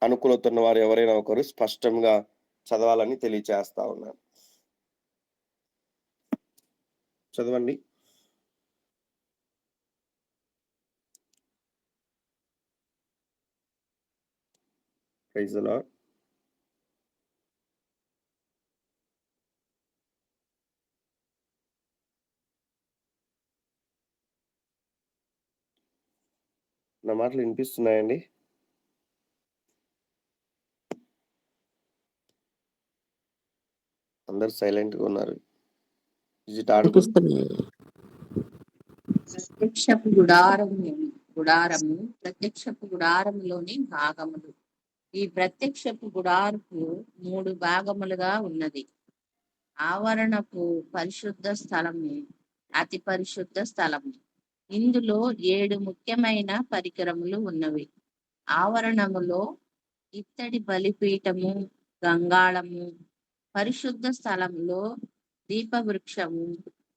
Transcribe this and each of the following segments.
అనుకూలత ఉన్న వారు ఎవరైనా ఒకరు స్పష్టంగా చదవాలని తెలియచేస్తా ఉన్నాను. చదవండి. Praise the lord. నా మాటలు వినిపిస్తున్నాయండి? అందరు సైలెంట్ గా ఉన్నారు. ప్రత్యక్షపు గుడారములోని భాగములు. ఈ ప్రత్యక్షపు గుడారపు 3 భాగములుగా ఉన్నది. ఆవరణపు పరిశుద్ధ స్థలము, అతి పరిశుద్ధ స్థలము. ఇందులో 7 ముఖ్యమైన పరికరములు ఉన్నవి. ఆవరణములో ఇత్తడి బలిపీఠము, గంగాళము, పరిశుద్ధ స్థలంలో దీపవృక్షము,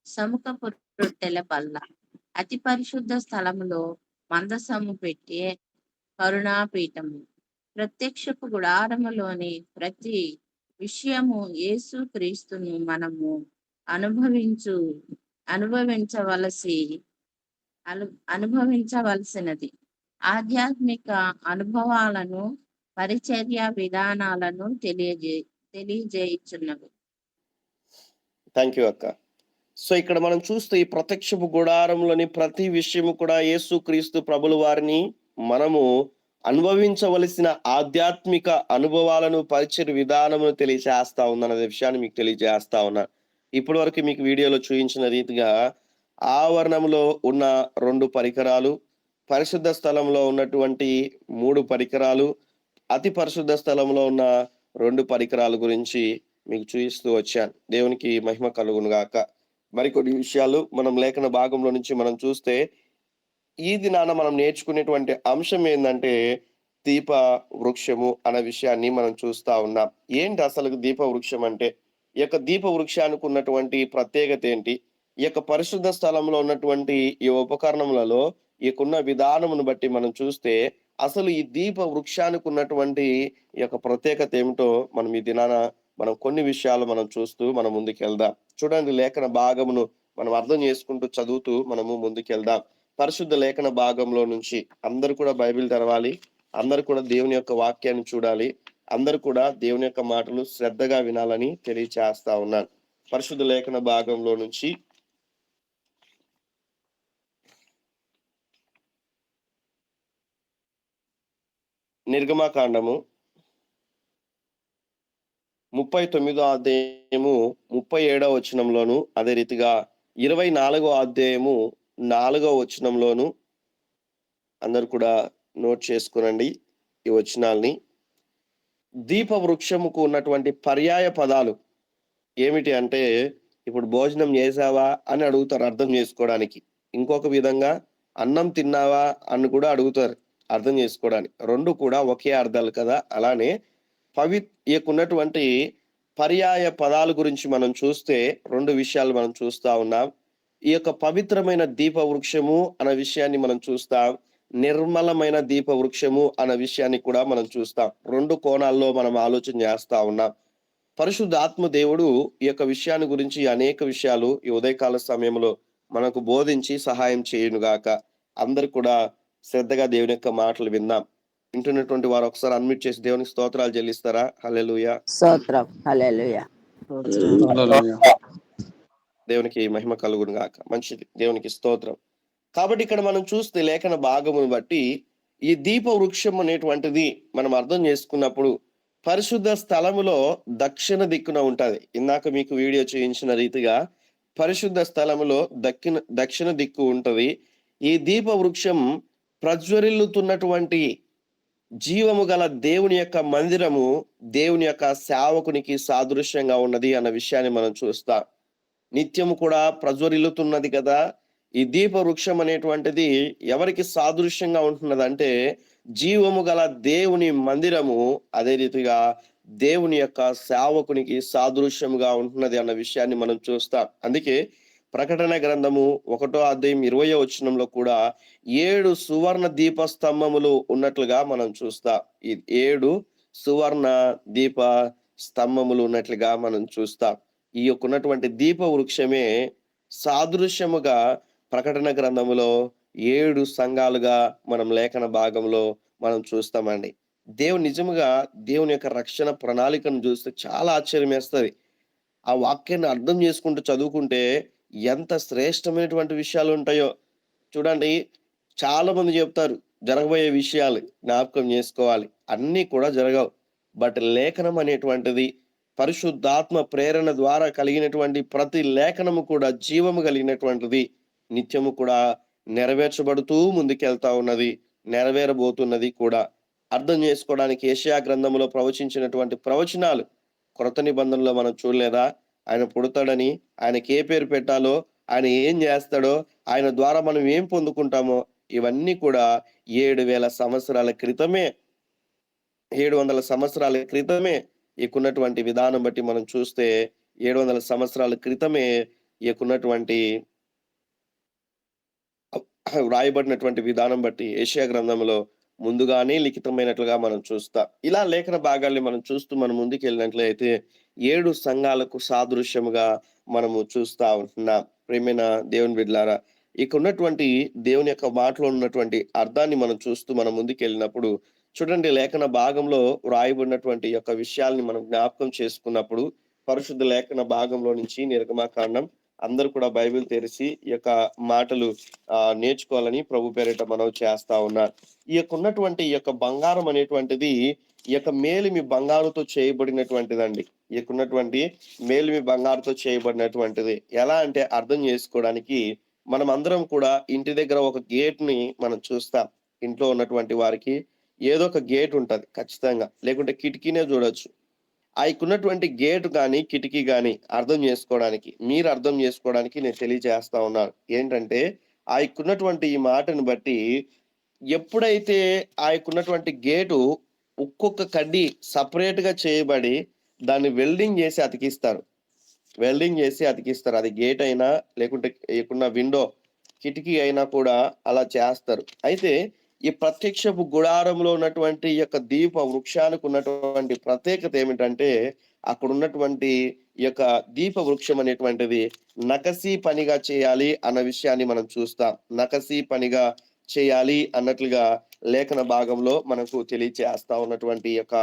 సముఖపు రొట్టెల బల్ల, అతి పరిశుద్ధ స్థలములో మందసము పెట్టే కరుణాపీఠము. ప్రత్యక్షపు గుడారములోని ప్రతి విషయము యేసు క్రీస్తును మనము అనుభవించవలసినది. ఆధ్యాత్మిక అనుభవాలను, పరిచర్య విధానాలను తెలియజేయుచున్నవి. థ్యాంక్ యూ అక్క. సో ఇక్కడ మనం చూస్తే ఈ ప్రత్యక్షపు గుడారంలోని ప్రతి విషయము కూడా యేసు క్రీస్తు ప్రభుల వారిని మనము అనుభవించవలసిన ఆధ్యాత్మిక అనుభవాలను, పరిచయ విధానమును తెలియజేస్తా ఉందన్న విషయాన్ని మీకు తెలియజేస్తా ఉన్నా. ఇప్పటి వరకు మీకు వీడియోలో చూపించిన రీతిగా ఆవరణంలో ఉన్న 2 పరికరాలు, పరిశుద్ధ స్థలంలో ఉన్నటువంటి 3 పరికరాలు, అతి పరిశుద్ధ స్థలంలో ఉన్న 2 పరికరాల గురించి మీకు చూపిస్తూ వచ్చాను. దేవునికి మహిమ కలుగును గాక. మరికొన్ని విషయాలు మనం లేఖన భాగంలో నుంచి మనం చూస్తే ఈ దినాన మనం నేర్చుకునేటువంటి అంశం ఏంటంటే దీప వృక్షము అనే విషయాన్ని మనం చూస్తా ఉన్నాం. ఏంటి అసలు దీప వృక్షం అంటే? ఈ యొక్క దీప వృక్షానికి ఉన్నటువంటి ప్రత్యేకత ఏంటి? ఈ యొక్క పరిశుద్ధ స్థలంలో ఉన్నటువంటి ఈ ఉపకరణములలో ఈకున్న విధానమును బట్టి మనం చూస్తే అసలు ఈ దీప వృక్షానికి ఉన్నటువంటి ఈ యొక్క ప్రత్యేకత ఏమిటో మనం ఈ దినాన మనం కొన్ని విషయాలు మనం చూస్తూ మనం ముందుకెళ్దాం. చూడండి, లేఖన భాగమును మనం అర్థం చేసుకుంటూ చదువుతూ మనము ముందుకెళ్దాం. పరిశుద్ధ లేఖన భాగంలో నుంచి అందరూ కూడా బైబిల్ తెరవాలి, అందరూ కూడా దేవుని యొక్క వాక్యాన్ని చూడాలి, అందరూ కూడా దేవుని యొక్క మాటలు శ్రద్ధగా వినాలని తెలియచేస్తా ఉన్నాను. పరిశుద్ధ లేఖన భాగంలో నుంచి నిర్గమకాండము 39వ అధ్యాయము 37వ వచనంలోను, అదే రీతిగా 24వ అధ్యాయము 4వ వచనంలోను అందరు కూడా నోట్ చేసుకునండి ఈ వచనాల్ని. దీప వృక్షముకు ఉన్నటువంటి పర్యాయ పదాలు ఏమిటి అంటే, ఇప్పుడు భోజనం చేసావా అని అడుగుతారు అర్థం చేసుకోవడానికి. ఇంకొక విధంగా అన్నం తిన్నావా అని కూడా అడుగుతారు అర్థం చేసుకోవడానికి. 2 కూడా ఒకే అర్థాలు కదా. అలానే ఉన్నటువంటి పర్యాయ పదాల గురించి మనం చూస్తే 2 విషయాలు మనం చూస్తా ఉన్నాం. ఈ యొక్క పవిత్రమైన దీప వృక్షము అనే విషయాన్ని మనం చూస్తాం, నిర్మలమైన దీప వృక్షము అనే విషయాన్ని కూడా మనం చూస్తాం. 2 కోణాల్లో మనం ఆలోచన చేస్తా ఉన్నాం. పరిశుద్ధ ఆత్మ దేవుడు ఈ యొక్క విషయాన్ని గురించి అనేక విషయాలు ఈ ఉదయకాల సమయంలో మనకు బోధించి సహాయం చేయునుగాక. అందరు కూడా శ్రద్ధగా దేవుని యొక్క మాటలు విందాం. వింటున్నటువంటి వారు ఒకసారి అన్మ్యూట్ చేసి దేవునికి స్తోత్రాలు చెల్లిస్తారా? హల్లెలూయా. స్తోత్రం. హల్లెలూయా. దేవునికి మహిమ కలుగును గాక. మంచిది, దేవునికి స్తోత్రం. కాబట్టి ఇక్కడ మనం చూస్తే లేఖన భాగమును బట్టి ఈ దీప వృక్షం అనేటువంటిది మనం అర్థం చేసుకున్నప్పుడు పరిశుద్ధ స్థలములో దక్షిణ దిక్కున ఉంటది. ఇందాక మీకు వీడియో చూపించిన రీతిగా పరిశుద్ధ స్థలములో దక్షిణ దిక్కు ఉంటది. ఈ దీప వృక్షం ప్రజ్వరిల్లుతున్నటువంటి జీవము గల దేవుని యొక్క మందిరము, దేవుని యొక్క సేవకునికి సాదృశ్యంగా ఉన్నది అన్న విషయాన్ని మనం చూస్తాం. నిత్యము కూడా ప్రజ్వరిల్లుతున్నది కదా. ఈ దీప వృక్షం అనేటువంటిది ఎవరికి సాదృశ్యంగా ఉంటున్నదంటే జీవము గల దేవుని మందిరము, అదే రీతిగా దేవుని యొక్క సేవకునికి సాదృశ్యముగా ఉంటున్నది అన్న విషయాన్ని మనం చూస్తాం. అందుకే ప్రకటన గ్రంథము 1:20 కూడా 7 సువర్ణ దీపస్తంభములు ఉన్నట్లుగా మనం చూస్తాం. ఈ 7 సువర్ణ దీప స్తంభములు ఉన్నట్లుగా మనం చూస్తాం. ఈ యొక్క ఉన్నటువంటి దీప వృక్షమే సాదృశ్యముగా ప్రకటన గ్రంథములో 7 సంఘాలుగా మనం లేఖన భాగంలో మనం చూస్తామండి. నిజముగా దేవుని యొక్క రక్షణ ప్రణాళికను చూస్తే చాలా ఆశ్చర్యమేస్తది. ఆ వాక్యాన్ని అర్థం చేసుకుంటూ చదువుకుంటే ఎంత శ్రేష్టమైనటువంటి విషయాలు ఉంటాయో చూడండి. చాలా మంది చెప్తారు జరగబోయే విషయాలు జ్ఞాపకం చేసుకోవాలి, అన్నీ కూడా జరగవు. బట్ లేఖనం అనేటువంటిది పరిశుద్ధాత్మ ప్రేరణ ద్వారా కలిగినటువంటి ప్రతి లేఖనము కూడా జీవము కలిగినటువంటిది, నిత్యము కూడా నెరవేర్చబడుతూ ముందుకెళ్తా ఉన్నది, నెరవేరబోతున్నది కూడా. అర్థం చేసుకోవడానికి యెషయా గ్రంథంలో ప్రవచించినటువంటి ప్రవచనాలు క్రొత్త నిబంధనలో మనం చూడలేదా? ఆయన పుడతాడని, ఆయనకి ఏ పేరు పెట్టాలో, ఆయన ఏం చేస్తాడో, ఆయన ద్వారా మనం ఏం పొందుకుంటామో ఇవన్నీ కూడా 7,000 సంవత్సరాల క్రితమే, 700 సంవత్సరాల క్రితమే ఈకున్నటువంటి విధానం బట్టి మనం చూస్తే 700 సంవత్సరాల క్రితమే ఈకున్నటువంటి వ్రాయబడినటువంటి విధానం బట్టి యెషయా గ్రంథంలో ముందుగానే లిఖితమైనట్లుగా మనం చూస్తాం. ఇలా లేఖన భాగాల్ని మనం చూస్తూ మనం ముందుకెళ్ళినట్లయితే 7 సంఘాలకు సాదృశ్యముగా మనము చూస్తా ఉంటున్నాం. ప్రియమైన దేవుని బిడ్డలారా, ఇక ఉన్నటువంటి దేవుని యొక్క మాటలో ఉన్నటువంటి అర్థాన్ని మనం చూస్తూ మనం ముందుకెళ్ళినప్పుడు చూడండి, లేఖన భాగంలో వ్రాయబడినటువంటి యొక్క విషయాల్ని మనం జ్ఞాపకం చేసుకున్నప్పుడు పరిశుద్ధ లేఖన భాగంలో నుంచి నిర్గమాకాండం అందరూ కూడా బైబిల్ తెరిచి ఈ యొక్క మాటలు నేర్చుకోవాలని ప్రభు పేరిట మనవి చేస్తా ఉన్నారు. ఈ యొక్క ఉన్నటువంటి ఈ యొక్క బంగారం అనేటువంటిది ఈ యొక్క మేలిమి బంగారుతో చేయబడినటువంటిదండి. ఈ యొక్క ఉన్నటువంటి మేలిమి బంగారుతో చేయబడినటువంటిది. ఎలా అంటే అర్థం చేసుకోవడానికి మనం అందరం కూడా ఇంటి దగ్గర ఒక గేట్ ని మనం చూస్తాం. ఇంట్లో ఉన్నటువంటి వారికి ఏదో ఒక గేట్ ఉంటది ఖచ్చితంగా, లేకుంటే కిటికీనే చూడొచ్చు. ఆయనకున్నటువంటి గేటు కానీ కిటికీ కానీ మీరు అర్థం చేసుకోవడానికి నేను తెలియజేస్తా ఉన్నాను. ఏంటంటే ఆయనకున్నటువంటి ఈ మాటను బట్టి ఎప్పుడైతే ఆయనకున్నటువంటి గేటు ఒక్కొక్క కడ్డీ సపరేట్ గా చేయబడి దాన్ని వెల్డింగ్ చేసి అతికిస్తారు. అది గేట్ అయినా లేకుంటే ఏకున్న విండో కిటికీ అయినా కూడా అలా చేస్తారు. అయితే ఈ ప్రత్యక్షపు గుడారంలో ఉన్నటువంటి ఈ యొక్క దీప వృక్షానికి ఉన్నటువంటి ప్రత్యేకత ఏమిటంటే అక్కడ ఉన్నటువంటి ఈ యొక్క దీప వృక్షం అనేటువంటిది నకసీ పనిగా చేయాలి అన్న విషయాన్ని మనం చూస్తాం. నకసీ పనిగా చేయాలి అన్నట్లుగా లేఖన భాగంలో మనకు తెలియచేస్తా ఉన్నటువంటి యొక్క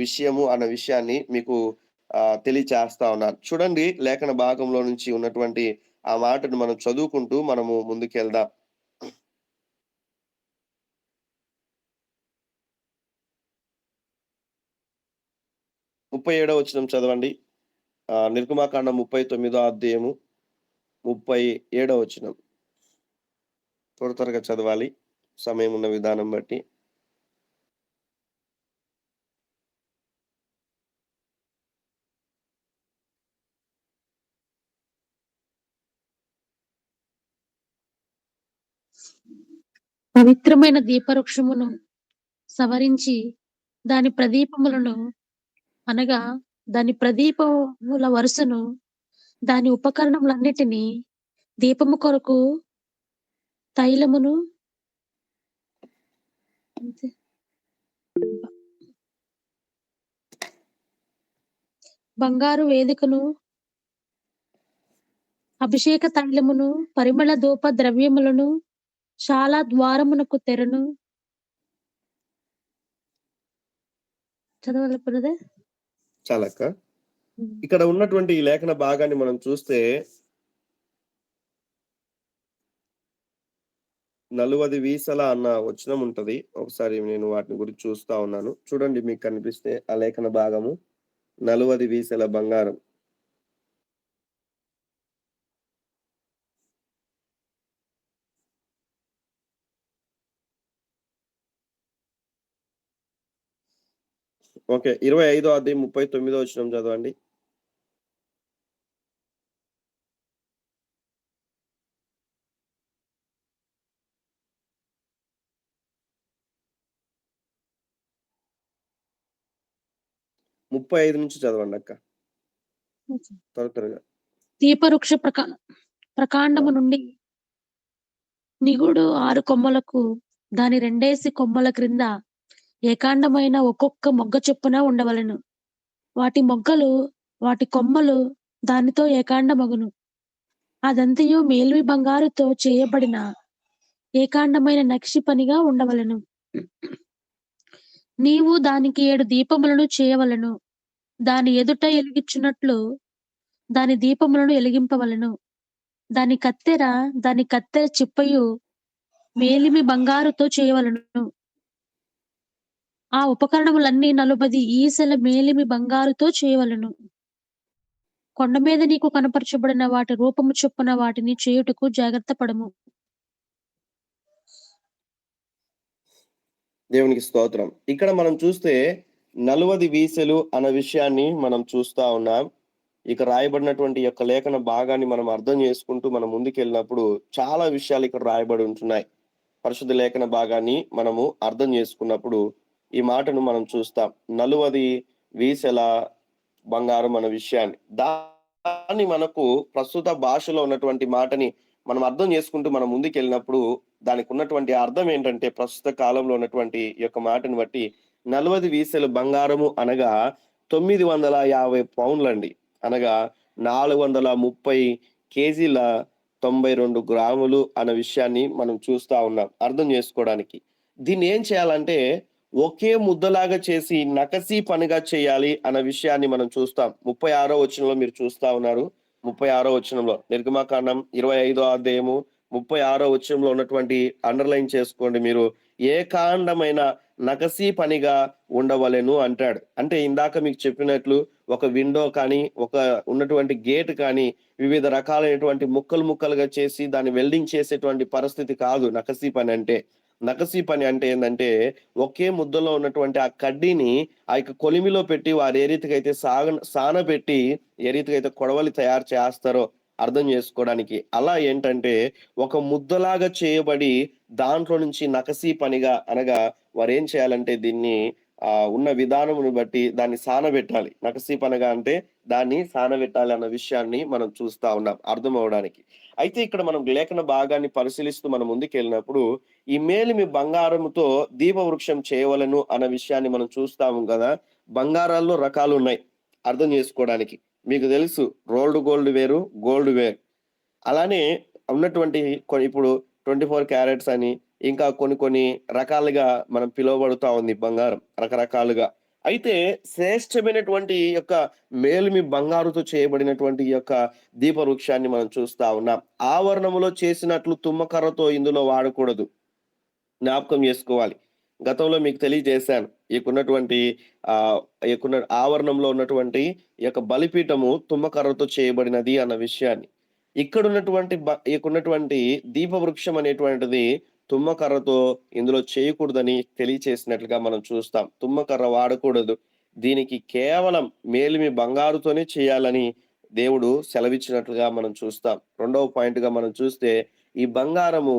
విషయము అన్న విషయాన్ని మీకు తెలియచేస్తా ఉన్నారు. చూడండి, లేఖన భాగంలో నుంచి ఉన్నటువంటి ఆ మాటను మనం చదువుకుంటూ మనము ముందుకెళ్దాం. 37వ వచనం చదవండి. నిర్గమాకాండం 39వ అధ్యాయము 37వ వచనం. త్వరగా చదవాలి సమయం ఉన్న విధానం బట్టి. పవిత్రమైన దీపవృక్షమును సవరించి దాని ప్రదీపములను అనగా దాని ప్రదీపముల వరుసను దాని ఉపకరణములన్నిటినీ దీపము కొరకు తైలమును బంగారు వేదికను అభిషేక తైలమును పరిమళ ధూప ద్రవ్యములను చాలా ద్వారమునకు తెరను చదవాలి. చాలక్క. ఇక్కడ ఉన్నటువంటి ఈ లేఖన భాగాన్ని మనం చూస్తే 40 వీసల అన్న వచనం ఉంటది. ఒకసారి నేను వాటిని గురించి చూస్తా ఉన్నాను. చూడండి, మీకు కనిపిస్తే ఆ లేఖన భాగము 40 వీసల బంగారం. ఓకే, 25వ అధ్యాయం 39వ వచనం చదవండి. ముప్పై 35 నుంచి చదవండి అక్క, త్వరగా. దీపవృక్ష ప్రకాండము నుండి నిగుడు 6 కొమ్మలకు దాని 2 కొమ్మల క్రింద ఏకాండమైన ఒక్కొక్క మొగ్గ చొప్పున ఉండవలెను. వాటి మొగ్గలు వాటి కొమ్మలు దానితో ఏకాండమగును. అదంతయు మేలిమి బంగారుతో చేయబడిన ఏకాండమైన నక్షి పనిగా ఉండవలెను. నీవు దానికి 7 దీపములను చేయవలెను. దాని ఎదుట ఎలుగిచ్చున్నట్లు దాని దీపములను ఎలిగింపవలెను. దాని కత్తెర చిప్పయు మేలిమి బంగారుతో చేయవలెను. ఆ ఉపకరణములన్నీ 40 ఈసెల మేలిమి బంగారుతో చేయవలెను. కొండ మీద నీకు కనపరచబడిన వాటి రూపము చొప్పున వాటిని చేయుటకు జాగ్రత్త పడము. దేవునికి స్తోత్రం. ఇక్కడ మనం చూస్తే 40 వీసెలు అన్న విషయాన్ని మనం చూస్తా ఉన్నాం. ఇక రాయబడినటువంటి యొక్క లేఖన భాగాన్ని మనం అర్థం చేసుకుంటూ మనం ముందుకెళ్ళినప్పుడు చాలా విషయాలు ఇక్కడ రాయబడి ఉంటున్నాయి. పరిశుద్ధ లేఖన భాగాన్ని మనము అర్థం చేసుకున్నప్పుడు ఈ మాటను మనం చూస్తాం. 40 వీసెల బంగారం అన్న విషయాన్ని, దాన్ని మనకు ప్రస్తుత భాషలో ఉన్నటువంటి మాటని మనం అర్థం చేసుకుంటూ మనం ముందుకెళ్ళినప్పుడు దానికి ఉన్నటువంటి అర్థం ఏంటంటే, ప్రస్తుత కాలంలో ఉన్నటువంటి యొక్క మాటను బట్టి 40 వీసెలు బంగారము అనగా 950 పౌండ్లండి. అనగా 430 కేజీల 92 గ్రాములు అన్న విషయాన్ని మనం చూస్తా ఉన్నాం అర్థం చేసుకోవడానికి. దీన్ని ఏం చేయాలంటే ఒకే ముద్దలాగా చేసి నకసి పనిగా చేయాలి అన్న విషయాన్ని మనం చూస్తాం. 36వ వచనంలో మీరు చూస్తా ఉన్నారు. 36వ వచనంలో నిర్గమకాండం 25వ అధ్యాయము 36వ వచనంలో ఉన్నటువంటి అండర్లైన్ చేసుకోండి మీరు. ఏకాండమైన నకసి పనిగా ఉండవలెను అంటాడు. అంటే ఇందాక మీకు చెప్పినట్లు ఒక విండో కానీ ఒక ఉన్నటువంటి గేట్ కానీ వివిధ రకాలైనటువంటి ముక్కలుగా చేసి దాన్ని వెల్డింగ్ చేసేటువంటి పరిస్థితి కాదు నకసి పని అంటే. నకసి పని అంటే ఏంటంటే ఒకే ముద్దలో ఉన్నటువంటి ఆ కడ్డీని ఆ యొక్క కొలిమిలో పెట్టి వారు ఏ రీతిగా అయితే సానబెట్టి ఏ రీతిగా అయితే కొడవలి తయారు చేస్తారో అర్థం చేసుకోవడానికి, అలా ఏంటంటే ఒక ముద్దలాగా చేయబడి దాంట్లో నుంచి నకసి పనిగా అనగా వారు ఏం చేయాలంటే దీన్ని ఉన్న విధానమును బట్టి దాన్ని సానబెట్టాలి. నకసి పనగా అంటే దాన్ని సానబెట్టాలి అన్న విషయాన్ని మనం చూస్తా ఉన్నాం అర్థం అవడానికి. అయితే ఇక్కడ మనం లేఖన భాగాన్ని పరిశీలిస్తూ మనం ముందుకెళ్ళినప్పుడు ఈ మేలిమి బంగారముతో దీపవృక్షం చేయవలను అన్న విషయాన్ని మనం చూస్తాము కదా. బంగారాల్లో రకాలు ఉన్నాయి అర్థం చేసుకోవడానికి. మీకు తెలుసు రోల్డ్ గోల్డ్ వేరు, గోల్డ్ వేరు. అలానే ఉన్నటువంటి ఇప్పుడు 24 క్యారెట్స్ అని ఇంకా కొన్ని రకాలుగా మనం పిలువబడుతా ఉంది బంగారం రకరకాలుగా. అయితే శ్రేష్టమైనటువంటి యొక్క మేలిమి బంగారుతో చేయబడినటువంటి యొక్క దీపవృక్షాన్ని మనం చూస్తా ఉన్నాం. ఆవరణములో చేసినట్లు తుమ్మకర్రతో ఇందులో వాడకూడదు, జ్ఞాపకం చేసుకోవాలి. గతంలో మీకు తెలియజేశాను ఈకున్నటువంటి ఆవరణంలో ఉన్నటువంటి ఈ యొక్క బలిపీఠము తుమ్మకర్రతో చేయబడినది అన్న విషయాన్ని. ఇక్కడ ఉన్నటువంటి దీపవృక్షం అనేటువంటిది తుమ్మకర్రతో ఇందులో చేయకూడదని తెలియచేసినట్లుగా మనం చూస్తాం. తుమ్మకర్ర వాడకూడదు, దీనికి కేవలం మేలిమి బంగారుతోనే చేయాలని దేవుడు సెలవిచ్చినట్లుగా మనం చూస్తాం. 2వ పాయింట్ గా మనం చూస్తే ఈ బంగారము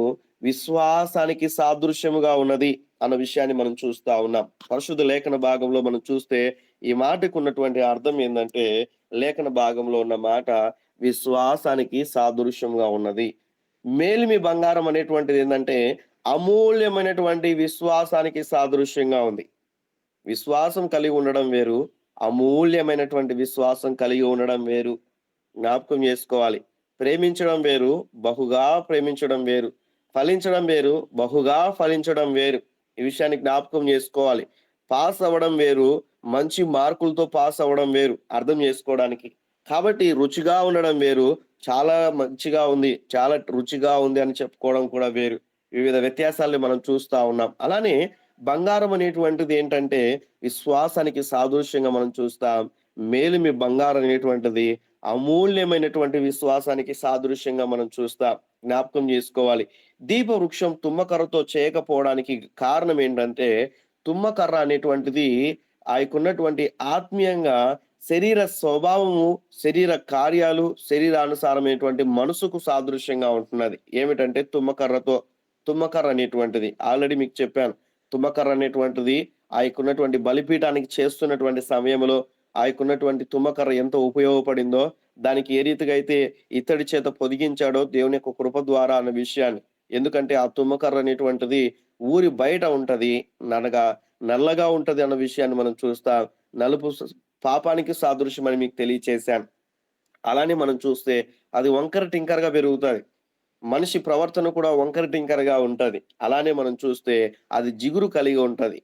విశ్వాసానికి సాదృశ్యముగా ఉన్నది అన్న విషయాన్ని మనం చూస్తా ఉన్నాం. పరిశుద్ధ లేఖన భాగంలో మనం చూస్తే ఈ మాటకు ఉన్నటువంటి అర్థం ఏంటంటే, లేఖన భాగంలో ఉన్న మాట విశ్వాసానికి సాదృశ్యంగా ఉన్నది. మేలిమి బంగారం అనేటువంటిది ఏంటంటే అమూల్యమైనటువంటి విశ్వాసానికి సాదృశ్యంగా ఉంది. విశ్వాసం కలిగి ఉండడం వేరు, అమూల్యమైనటువంటి విశ్వాసం కలిగి ఉండడం వేరు. జ్ఞాపకం చేసుకోవాలి. ప్రేమించడం వేరు, బహుగా ప్రేమించడం వేరు. ఫలించడం వేరు, బహుగా ఫలించడం వేరు. ఈ విషయాన్ని జ్ఞాపకం చేసుకోవాలి. పాస్ అవ్వడం వేరు, మంచి మార్కులతో పాస్ అవ్వడం వేరు అర్థం చేసుకోవడానికి. కాబట్టి రుచిగా ఉండడం వేరు, చాలా మంచిగా ఉంది, చాలా రుచిగా ఉంది అని చెప్పుకోవడం కూడా వేరు. వివిధ వ్యత్యాసాలను మనం చూస్తా ఉన్నాం. అలానే బంగారం అనేటువంటిది ఏంటంటే విశ్వాసానికి సాదృశ్యంగా మనం చూస్తాం. మేలిమి బంగారం అనేటువంటిది అమూల్యమైనటువంటి విశ్వాసానికి సాదృశ్యంగా మనం చూస్తాం. జ్ఞాపకం చేసుకోవాలి. దీప వృక్షం తుమ్మకర్రతో చేయకపోవడానికి కారణం ఏంటంటే, తుమ్మకర్ర అనేటువంటిది ఆయనకున్నటువంటి ఆత్మీయంగా శరీర స్వభావము, శరీర కార్యాలు, శరీరానుసారమైనటువంటి మనసుకు సాదృశ్యంగా ఉంటున్నది. ఏమిటంటే తుమ్మకర్ర అనేటువంటిది ఆల్రెడీ మీకు చెప్పాను. తుమ్మకర్ర అనేటువంటిది ఆయనకున్నటువంటి బలిపీఠానికి చేస్తున్నటువంటి సమయంలో ఆయనకున్నటువంటి తుమ్మకర్ర ఎంత ఉపయోగపడిందో దానికి ఏ రీతిగా అయితే ఇత్తడి చేత పొదిగించాడో దేవుని యొక్క కృప ద్వారా అన్న విషయాన్ని. ఎందుకంటే ఆ తుమ్మకర్ర అనేటువంటిది ఊరి బయట ఉంటది. ననగా నల్లగా ఉంటది అన్న విషయాన్ని మనం చూస్తాం. నలుపు పాపానికి సాదృశ్యమని మీకు తెలియచేశాను. అలానే మనం చూస్తే అది వంకర టింకరగా పెరుగుతది. మనిషి ప్రవర్తన కూడా వంకర టింకరగా ఉంటది. అలానే మనం చూస్తే అది జిగురు కలిగి ఉంటది.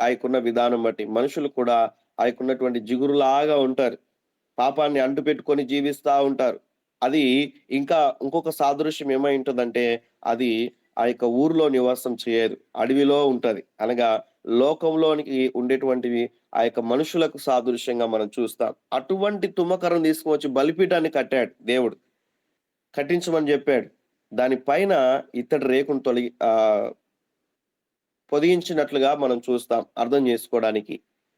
ఆ యొక్కున్న విధానం బట్టి. మనుషులు కూడా ఆ యొక్కున్నటువంటి జిగురులాగా ఉంటారు. పాపాన్ని అంటుపెట్టుకొని జీవిస్తా ఉంటారు. అది ఇంకా ఇంకొక సాదృశ్యం ఏమై ఉంటదంటే, అది ఆ యొక్క ఊరిలో నివాసం చేయదు. అడవిలో ఉంటది. అనగా లోకంలోనికి ఉండేటువంటివి ఆ యొక్క మనుషులకు సాదృశ్యంగా మనం చూస్తాం. అటువంటి తుమ్మకర్రను తీసుకొచ్చి బలిపీఠాన్ని కట్టాడు దేవుడు. కట్టించమని జెప్పాడు. దాని పైన ఇత్తడి రేకును పొదిగించినట్లుగా మనం చూస్తాం అర్థం చేసుకోవడానికి.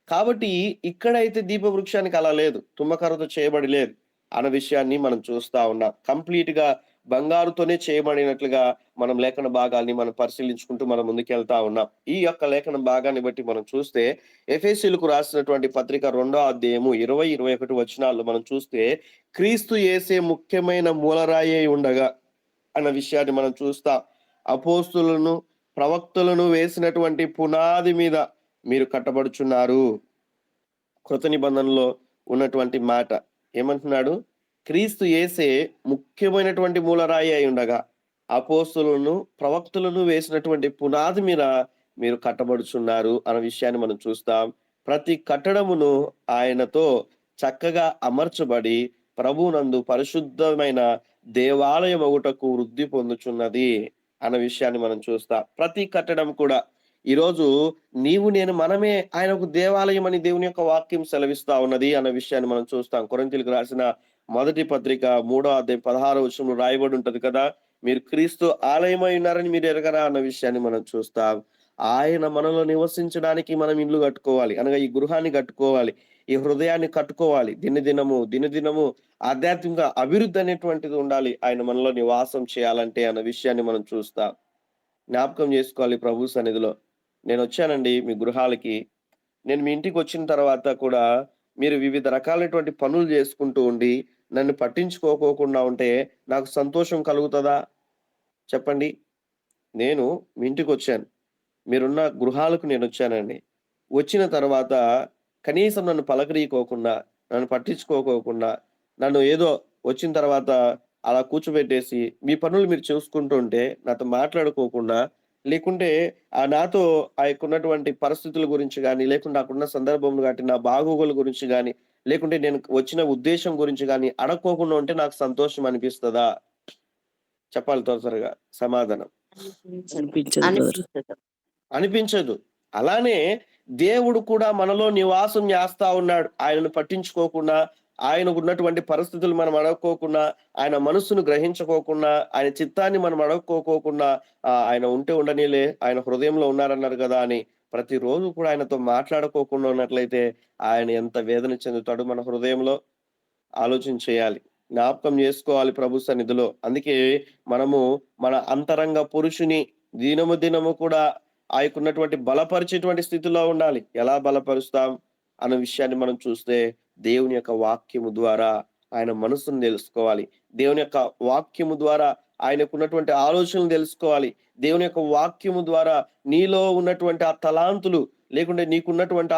కాబట్టి ఇక్కడైతే దీపవృక్షానికి అలా లేదు. తుమ్మకర్రతో చేయబడి లేదు అన్న విషయాన్ని మనం చూస్తా ఉన్నాం. కంప్లీట్‌గా బంగారుతోనే చేయబడినట్లుగా మనం లేఖన భాగాల్ని మనం పరిశీలించుకుంటూ మనం ముందుకెళ్తా ఉన్నాం. ఈ యొక్క లేఖన భాగాన్ని బట్టి మనం చూస్తే ఎఫెసీయులకు రాసినటువంటి పత్రిక 2వ అధ్యాయము 20, 21 వచనాల్లో మనం చూస్తే క్రీస్తు యేసే ముఖ్యమైన మూలరాయి అయి ఉండగా అన్న విషయాన్ని మనం చూస్తాం. అపోస్తులను, ప్రవక్తలను వేసినటువంటి పునాది మీద మీరు కట్టబడుచున్నారు. కృత నిబంధనలో ఉన్నటువంటి మాట ఏమంటున్నాడు? క్రీస్తు యేసే ముఖ్యమైనటువంటి మూలరాయి అయి ఉండగా అపోస్తులను, ప్రవక్తలను వేసినటువంటి పునాది మీద మీరు కట్టబడుచున్నారు అన్న విషయాన్ని మనం చూస్తాం. ప్రతి కట్టడమును ఆయనతో చక్కగా అమర్చబడి ప్రభువునందు పరిశుద్ధమైన దేవాలయం ఒకటకు వృద్ధి పొందుచున్నది అన్న విషయాన్ని మనం చూస్తాం. ప్రతి కట్టడం కూడా ఈరోజు నీవు నేను మనమే ఆయనకు దేవాలయం అని దేవుని యొక్క వాక్యం సెలవిస్తా ఉన్నది అన్న విషయాన్ని మనం చూస్తాం. కొరింథీయులకు రాసిన మొదటి పత్రిక 3వ అధ్యాయం 16వ వచనంలో రాయబడి ఉంటది కదా, మీరు క్రీస్తు ఆలయమై ఉన్నారని మీరు ఎరగరా అన్న విషయాన్ని మనం చూస్తాం. ఆయన మనలో నివసించడానికి మనం ఇల్లు కట్టుకోవాలి. అనగా ఈ గృహాన్ని కట్టుకోవాలి. ఈ హృదయాన్ని కట్టుకోవాలి. దినదినము ఆధ్యాత్మిక అభివృద్ధి అనేటువంటిది ఉండాలి. ఆయన మనలో నివాసం చేయాలంటే అన్న విషయాన్ని మనం చూస్తాం. జ్ఞాపకం చేసుకోవాలి ప్రభు సన్నిధిలో. నేనొచ్చానండి మీ గృహాలకి. నేను మీ ఇంటికొచ్చిన తర్వాత కూడా మీరు వివిధ రకాలైనటువంటి పనులు చేసుకుంటూ ఉండి, నన్ను పట్టించుకోకోకుండా ఉంటే నాకు సంతోషం కలుగుతదా? చెప్పండి. నేను మీ ఇంటికొచ్చాను. మీరున్న గృహాలకు నేనొచ్చానండి. వచ్చిన తర్వాత కనీసం నన్ను పలకరీయకోకుండా, నన్ను పట్టించుకోకోకుండా, నన్ను ఏదో వచ్చిన తర్వాత అలా కూర్చోబెట్టేసి, మీ పనులు మీరు చూసుకుంటూ ఉంటే, నాతో మాట్లాడుకోకుండా, లేకుంటే నాతో ఆ యొక్కున్నటువంటి పరిస్థితుల గురించి గాని, లేకుంటే అక్కడున్న సందర్భంలో గాని, నా బాగోగుల గురించి గాని, లేకుంటే నేను వచ్చిన ఉద్దేశ్యం గురించి గాని అడక్కోకుండా ఉంటే నాకు సంతోషం అనిపిస్తదా? చెప్పాలి త్వరగా సమాధానం. అనిపించదు బ్రదర్. అనిపించదు. అనిపించదు. అలానే దేవుడు కూడా మనలో నివాసం చేస్తా ఉన్నాడు. ఆయనను పట్టించుకోకుండా, ఆయనకున్నటువంటి పరిస్థితులు మనం అడక్కోకుండా, ఆయన మనస్సును గ్రహించుకోకుండా, ఆయన చిత్తాన్ని మనం అడక్కోకోకుండా ఆయన ఉంటే ఉండనీలే, ఆయన హృదయంలో ఉన్నారన్నారు గదా అని ప్రతిరోజు కూడా ఆయనతో మాట్లాడుకోకుండా ఉన్నట్లయితే ఆయన ఎంత వేదన చెందుతాడో మన హృదయంలో ఆలోచన చేయాలి. జ్ఞాపకం చేసుకోవాలి ప్రభు సన్నిధిలో. అందుకే మనము మన అంతరంగ పురుషుని దినము కూడా ఆయనకున్నటువంటి బలపరిచేటువంటి స్థితిలో ఉండాలి. ఎలా బలపరుస్తాం అన్న విషయాన్ని మనం చూస్తే దేవుని యొక్క వాక్యము ద్వారా ఆయన మనస్సును తెలుసుకోవాలి. దేవుని యొక్క వాక్యము ద్వారా ఆయనకున్నటువంటి ఆలోచనలు తెలుసుకోవాలి. దేవుని యొక్క వాక్యము ద్వారా నీలో ఉన్నటువంటి ఆ తలాంతులు లేకుంటే నీకున్నటువంటి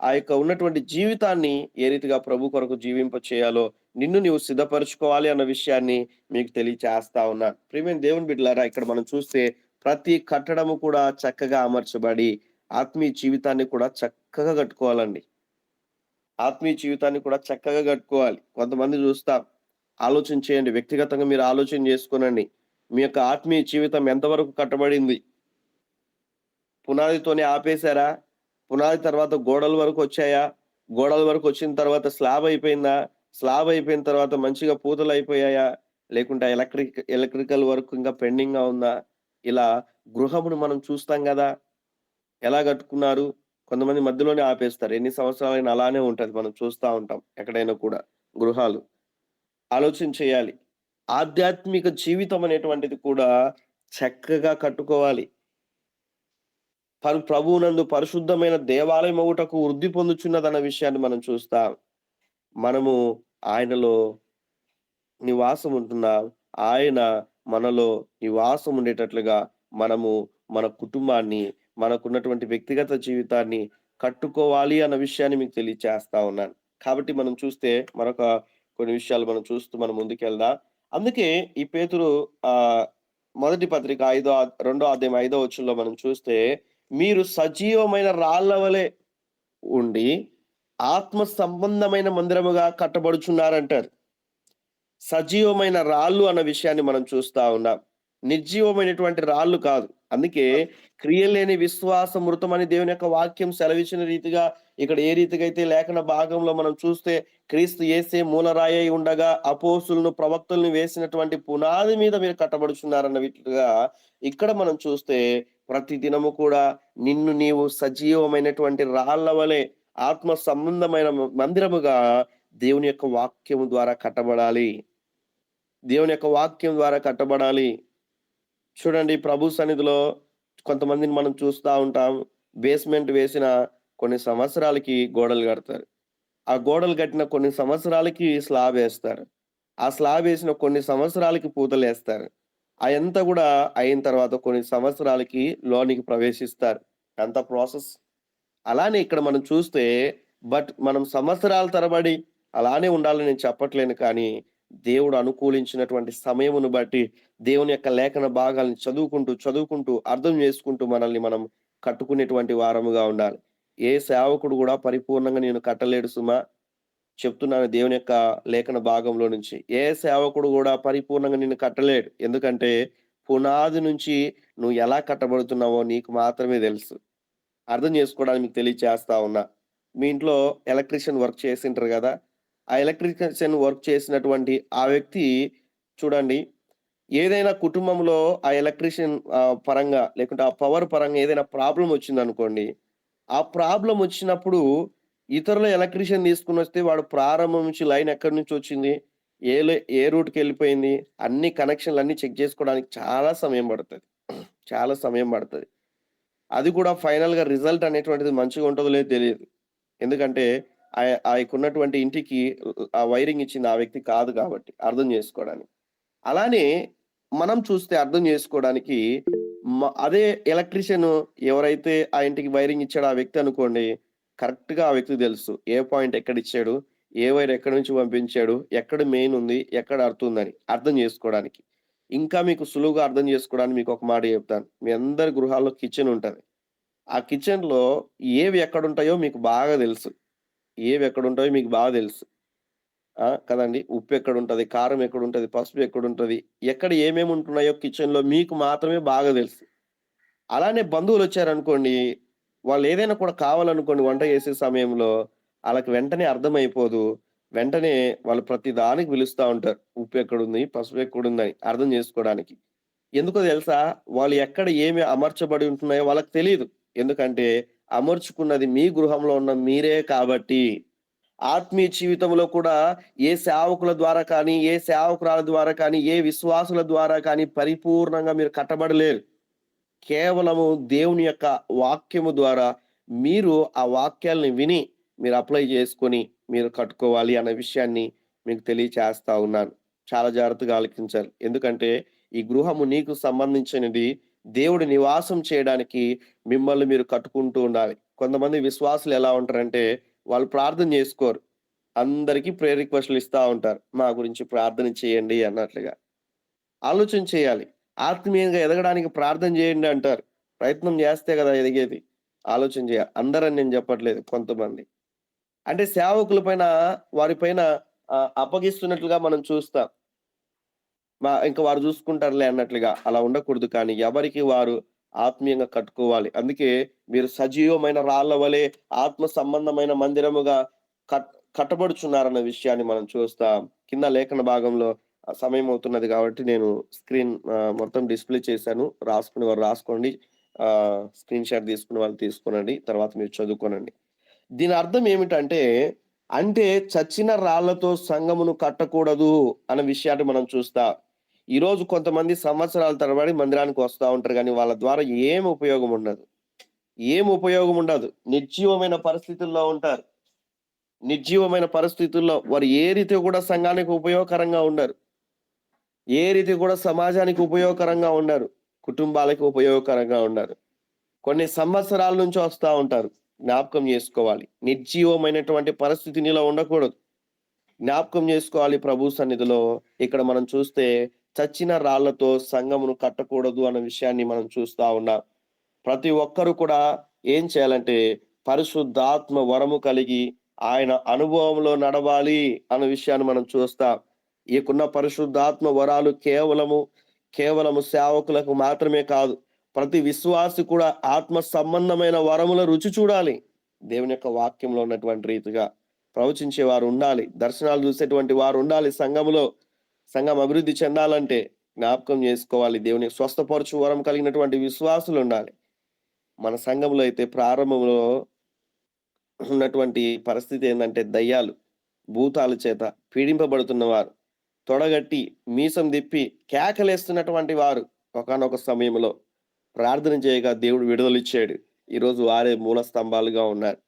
ఆ యొక్క ఉన్నటువంటి జీవితాన్ని ఏ రీతిగా ప్రభు కొరకు జీవింప చేయాలో నిన్ను నీవు సిద్ధపరచుకోవాలి అన్న విషయాన్ని మీకు తెలియచేస్తా ఉన్నాను. ప్రియమైన దేవుని బిడ్డలారా, ఇక్కడ మనం చూస్తే ప్రతి కట్టడము కూడా చక్కగా అమర్చబడి ఆత్మీయ జీవితాన్ని కూడా చక్కగా కట్టుకోవాలండి. ఆత్మీయ జీవితాన్ని కూడా చక్కగా కట్టుకోవాలి. కొంతమంది చూస్తాం. ఆలోచన చేయండి. వ్యక్తిగతంగా మీరు ఆలోచన చేసుకోనండి. మీ యొక్క ఆత్మీయ జీవితం ఎంతవరకు కట్టబడింది? పునాదితోనే ఆపేశారా? పునాది తర్వాత గోడల వరకు వచ్చాయా? గోడల వరకు వచ్చిన తర్వాత స్లాబ్ అయిపోయిందా? స్లాబ్ అయిపోయిన తర్వాత మంచిగా పూతలు అయిపోయాయా? లేకుంటే ఎలక్ట్రికల్ వర్క్ ఇంకా పెండింగ్‌గా ఉందా? ఇలా గృహమును మనం చూస్తాం గదా! ఎలా కట్టుకున్నారు? కొంతమంది మధ్యలోనే ఆపేస్తారు. ఎన్ని సంవత్సరాలైనా అలానే ఉంటది. మనం చూస్తా ఉంటాం ఎక్కడైనా కూడా గృహాలు. ఆలోచన చేయాలి. ఆధ్యాత్మిక జీవితం అనేటువంటిది కూడా చక్కగా కట్టుకోవాలి. ప్రభువునందు పరిశుద్ధమైన దేవాలయం ఒకటకు వృద్ధి పొందుచున్నదన్న విషయాన్ని మనం చూస్తాం. మనము ఆయనలో నివాసం ఉంటున్న ఆయన మనలో నివాసం ఉండేటట్లుగా మనము మన కుటుంబాన్ని, మనకున్నటువంటి వ్యక్తిగత జీవితాన్ని కట్టుకోవాలి అన్న విషయాన్ని మీకు తెలియచేస్తా ఉన్నాను. కాబట్టి మనం చూస్తే మరొక కొన్ని విషయాలు మనం చూస్తూ మనం ముందుకెళ్దాం. అందుకే ఈ పేతురు ఆహ్, మొదటి పత్రిక రెండో అధ్యాయం 5వ వచనంలో మనం చూస్తే, మీరు సజీవమైన రాళ్ళ వలె ఉండి ఆత్మ సంబంధమైన మందిరముగా కట్టబడుచున్నారంటారు. సజీవమైన రాళ్ళు అన్న విషయాన్ని మనం చూస్తా ఉన్నాం. నిర్జీవమైనటువంటి రాళ్ళు కాదు. అందుకే క్రియలు లేని విశ్వాసం మృతమని దేవుని యొక్క వాక్యం సెలవిచ్చిన రీతిగా ఇక్కడ ఏ రీతిగా అయితే లేఖన భాగంలో మనం చూస్తే క్రీస్తు యేసే మూలరాయి అయి ఉండగా అపోస్తులను ప్రవక్తలను వేసినటువంటి పునాది మీద మీరు కట్టబడుచున్నారన్న వీటిగా ఇక్కడ మనం చూస్తే ప్రతి దినము కూడా నిన్ను నీవు సజీవమైనటువంటి రాళ్ళ వలె ఆత్మ సంబంధమైన మందిరముగా దేవుని యొక్క వాక్యము ద్వారా కట్టబడాలి. దేవుని యొక్క వాక్యం ద్వారా కట్టబడాలి. చూడండి, ప్రభు సన్నిధిలో కొంతమందిని మనం చూస్తా ఉంటాం. బేస్‌మెంట్ వేసిన కొన్ని సంవత్సరాలకి గోడలు కడతారు. ఆ గోడలు కట్టిన కొన్ని సంవత్సరాలకి స్లాబ్ ఏస్తారు. ఆ స్లాబ్ ఏసిన కొన్ని సంవత్సరాలకి పూతలేస్తారు. అయంతా గూడా అయిన తర్వాత కొన్ని సంవత్సరాలకి లోనికి ప్రవేశిస్తారు. అంతా ప్రాసెస్. అలానే ఇక్కడ మనం చూస్తే మనం సంవత్సరాల తరబడి అలానే ఉండాలని నేను చెప్పట్లేను కానీ, దేవుడు అనుకూలించినటువంటి సమయమును బట్టి దేవుని యొక్క లేఖన భాగాలను చదువుకుంటూ అర్థం చేసుకుంటూ మనల్ని మనం కట్టుకునేటువంటి వారముగా ఉండాలి. ఏ సేవకుడు గూడా పరిపూర్ణంగా నేను కట్టలేడు సుమా. చెప్తున్నాను దేవుని యొక్క లేఖన భాగంలో నుంచి. ఏ సేవకుడు గూడా పరిపూర్ణంగా నిన్ను కట్టలేడు. ఎందుకంటే పునాది నుంచి నువ్వు ఎలా కట్టబడుతున్నావో నీకు మాత్రమే తెలుసు. అర్థం చేసుకోవడానికి మీకు తెలియచేస్తా ఉన్నా. మీ ఇంట్లో ఎలక్ట్రీషియన్ వర్క్ చేసింటారు గదా! ఆ ఎలక్ట్రీషియన్ వర్క్ చేసినటువంటి ఆ వ్యక్తి చూడండి, ఏదైనా కుటుంబంలో ఆ ఎలక్ట్రీషియన్ పరంగా లేకుంటే ఆ పవర్ పరంగా ఏదైనా ప్రాబ్లమ్ వచ్చిందనుకోండి. ఆ ప్రాబ్లమ్ వచ్చినప్పుడు ఇతరుల ఎలక్ట్రీషియన్ తీసుకొనొస్తే వాడు ప్రారంభం నుంచి లైన్ ఎక్కడి నుంచి వచ్చింది? ఏ రూట్‌కెళ్ళిపోయింది? అన్ని కనెక్షన్‌లన్నీ చెక్ చేసుకోవడానికి చాలా సమయం పడతది. చాలా సమయం పడతది. అది కూడా ఫైనల్‌గా రిజల్ట్ అనేటువంటిది మంచిగా ఉంటదో లేదో తెలీదు. ఎందుకంటే ఆయనకున్నటువంటి ఇంటికి ఆ వైరింగ్ ఇచ్చింది ఆ వ్యక్తి కాదు కాబట్టి అర్థం చేసుకోవడానికి. అలానే మనం చూస్తే అర్థం చేసుకోవడానికి అదే ఎలక్ట్రీషియన్ ఎవరైతే ఆ ఇంటికి వైరింగ్ ఇచ్చాడో ఆ వ్యక్తి అనుకోండి, కరెక్ట్‌గా ఆ వ్యక్తికి తెలుసు. ఏ పాయింట్ ఎక్కడిచ్చాడు? ఏ వైర్ ఎక్కడి నుంచి పంపించాడు? ఎక్కడ మెయిన్ ఉంది? ఎక్కడ అర్త్ ఉందని అర్థం చేసుకోవడానికి. ఇంకా మీకు సులువుగా అర్థం చేసుకోవడానికి మీకొక మాట చెప్తాను. మీ అందరి గృహాల్లో కిచెన్ ఉంటది. ఆ కిచెన్‌లో ఏవి ఎక్కడుంటాయో మీకు బాగా తెలుసు. ఏవి ఎక్కడుంటాయో మీకు బాగా తెలుసు. కదండీ! ఉప్పు ఎక్కడుంటది? కారం ఎక్కడుంటది? పసుపు ఎక్కడుంటది? ఎక్కడ ఏమేమి ఉంటున్నాయో కిచెన్‌లో మీకు మాత్రమే బాగా తెలుసు. అలానే బంధువులొచ్చారనుకోండి, వాళ్ళేదైనా కూడా కావాలనుకోండి వంట చేసే సమయంలో, ఆళ్ళకి వెంటనే అర్థమైపోదు. వెంటనే వాళ్ళు ప్రతి దానికి పిలుస్తా ఉంటారు. ఉప్పెక్కడుంది? పసుపెక్కడుందని అర్థం జేసుకోడానికి. ఎందుకో తెలుసా? వాళ్ళు ఎక్కడ ఏమి అమర్చబడి ఉంటున్నాయో వాళ్ళకి తెలీదు. ఎందుకంటే, అమర్చుకున్నది మీ గృహంలో ఉన్న మీరే కాబట్టి. ఆత్మీయ జీవితంలో కూడా ఏ సేవకుల ద్వారా కానీ, ఏ సేవకురాల ద్వారా కానీ, ఏ విశ్వాసుల ద్వారా కానీ పరిపూర్ణంగా మీరు కట్టబడలేరు. కేవలము దేవుని యొక్క వాక్యము ద్వారా మీరు ఆ వాక్యాల్ని విని మీరు అప్లై చేసుకొని మీరు కట్టుకోవాలి అన్న విషయాన్ని మీకు తెలియచేస్తా ఉన్నాను. చాలా జాగ్రత్తగా ఆలకించాలి. ఎందుకంటే ఈ గృహము నీకు సంబంధించినది. దేవుడు నివాసం చేయడానికి మిమ్మల్ని మీరు కట్టుకుంటూ ఉండాలి. కొంతమంది విశ్వాసులు ఎలా ఉంటారంటే వాళ్ళు ప్రార్థన చేసుకోరు. అందరికీ ప్రేయర్ రిక్వెస్ట్‌లు ఇస్తా ఉంటారు. మా గురించి ప్రార్థన చేయండి అన్నట్లుగా. ఆలోచన చేయాలి. ఆత్మీయంగా ఎదగడానికి ప్రార్థన చేయండి అంటారు. ప్రయత్నం చేస్తే కదా ఎదిగేది. ఆలోచన చేయాలి. అందరని నేను చెప్పట్లేదు, కొంతమంది. అంటే సేవకుల పైన వారి పైన అప్పగిస్తున్నట్లుగా మనం చూస్తాం. ఇంక వారు చూసుకుంటారులే అన్నట్లుగా. అలా ఉండకూడదు కానీ ఎవరికి వారు ఆత్మీయంగా కట్టుకోవాలి. అందుకే మీరు సజీవమైన రాళ్ళ వలె ఆత్మ సంబంధమైన మందిరముగా కట్ కట్టబడుచున్నారన్న విషయాన్ని మనం చూస్తాం. కింద లేఖన భాగంలో సమయం అవుతున్నది కాబట్టి నేను స్క్రీన్ మొత్తం డిస్‌ప్లే చేశాను. రాసుకునేవారు రాసుకోండి. స్క్రీన్ షాట్ తీసుకునే వాళ్ళు తీసుకోనండి. తర్వాత మీరు చదువుకోనండి. దీని అర్థం ఏమిటంటే, అంటే చచ్చిన రాళ్ళతో సంఘమును కట్టకూడదు అన్న విషయాన్ని మనం చూస్తాం. ఈరోజు కొంతమంది సంవత్సరాల తరబడి మందిరానికి వస్తా ఉంటారు గానీ, వాళ్ళ ద్వారా ఏం ఉపయోగం ఉండదు. ఏం ఉపయోగం ఉండదు. నిర్జీవమైన పరిస్థితుల్లో ఉంటారు. నిర్జీవమైన పరిస్థితుల్లో వారు ఏ రీతిగా కూడా సంఘానికి ఉపయోగకరంగా ఉండరు. ఏ రీతి కూడా సమాజానికి ఉపయోగకరంగా ఉన్నారు, కుటుంబాలకు ఉపయోగకరంగా ఉన్నారు. కొన్ని సంవత్సరాల నుంచి వస్తా ఉంటారు. జ్ఞాపకం చేసుకోవాలి. నిర్జీవమైనటువంటి పరిస్థితి నీలో ఉండకూడదు. జ్ఞాపకం చేసుకోవాలి ప్రభు సన్నిధిలో. ఇక్కడ మనం చూస్తే చచ్చిన రాళ్లతో సంఘమును కట్టకూడదు అన్న విషయాన్ని మనం చూస్తా ఉన్నాం. ప్రతి ఒక్కరు కూడా ఏం చేయాలంటే పరిశుద్ధాత్మ వరము కలిగి ఆయన అనుభవంలో నడవాలి అన్న విషయాన్ని మనం చూస్తాం. ఈకున్న పరిశుద్ధాత్మ వరాలు కేవలము సేవకులకు మాత్రమే కాదు, ప్రతి విశ్వాసి కూడా ఆత్మ సంబంధమైన వరముల రుచి చూడాలి. దేవుని యొక్క వాక్యంలో ఉన్నటువంటి రీతిగా ప్రవచించే వారు ఉండాలి, దర్శనాలు చూసేటువంటి వారు ఉండాలి. సంఘం అభివృద్ధి చెందాలంటే జ్ఞాపకం చేసుకోవాలి, దేవుని స్వస్థపరచు వరం కలిగినటువంటి విశ్వాసులు ఉండాలి. మన సంఘంలో అయితే ప్రారంభంలో ఉన్నటువంటి పరిస్థితి ఏంటంటే దయ్యాలు, భూతాల చేత పీడింపబడుతున్న వారు, తొడగట్టి మీసం తిప్పి కేకలేస్తున్నటువంటి వారు ఒకానొక సమయంలో ప్రార్థన చేయగా దేవుడు విడుదలిచ్చాడు. ఈరోజు వారే మూల స్తంభాలుగా ఉన్నారు.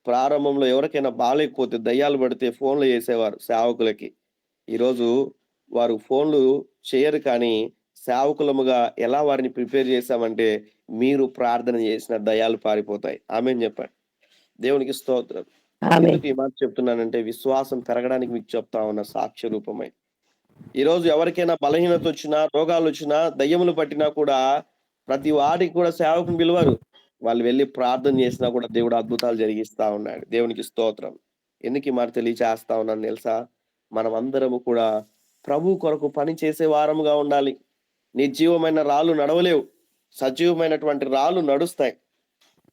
ప్రారంభంలో ఎవరికైనా బాగాలేకపోతే దయ్యాలు పడితే ఫోన్లు చేసేవారు సేవకులకి. ఈరోజు వారు ఫోన్లు చేయరు, కానీ సేవకులముగా ఎలా వారిని ప్రిపేర్ చేశామంటే మీరు ప్రార్థన చేసిన దయ్యాలు పారిపోతాయి. ఆమేన్ చెప్పండి. దేవునికి స్తోత్రం. ఆమేన్. ఎందుకు ఈ మాట చెప్తున్నానంటే విశ్వాసం పెరగడానికి మీకు చెప్తా ఉన్న సాక్ష్య రూపమై. ఈరోజు ఎవరికైనా బలహీనత వచ్చినా, రోగాలు వచ్చినా, దయ్యములు పట్టినా కూడా ప్రతి వాడికి కూడా సేవకుని పిలువరు. వాళ్ళు వెళ్ళి ప్రార్థన చేసినా కూడా దేవుడు అద్భుతాలు జరిగిస్తా ఉన్నాడు. దేవునికి స్తోత్రం. ఎందుకు ఈ మాట తెలియచేస్తా ఉన్నాను తెలుసా? మనం అందరము కూడా ప్రభు కొరకు పని చేసే వారముగా ఉండాలి. నిర్జీవమైన రాళ్ళు నడవలేవు, సజీవమైనటువంటి రాళ్ళు నడుస్తాయి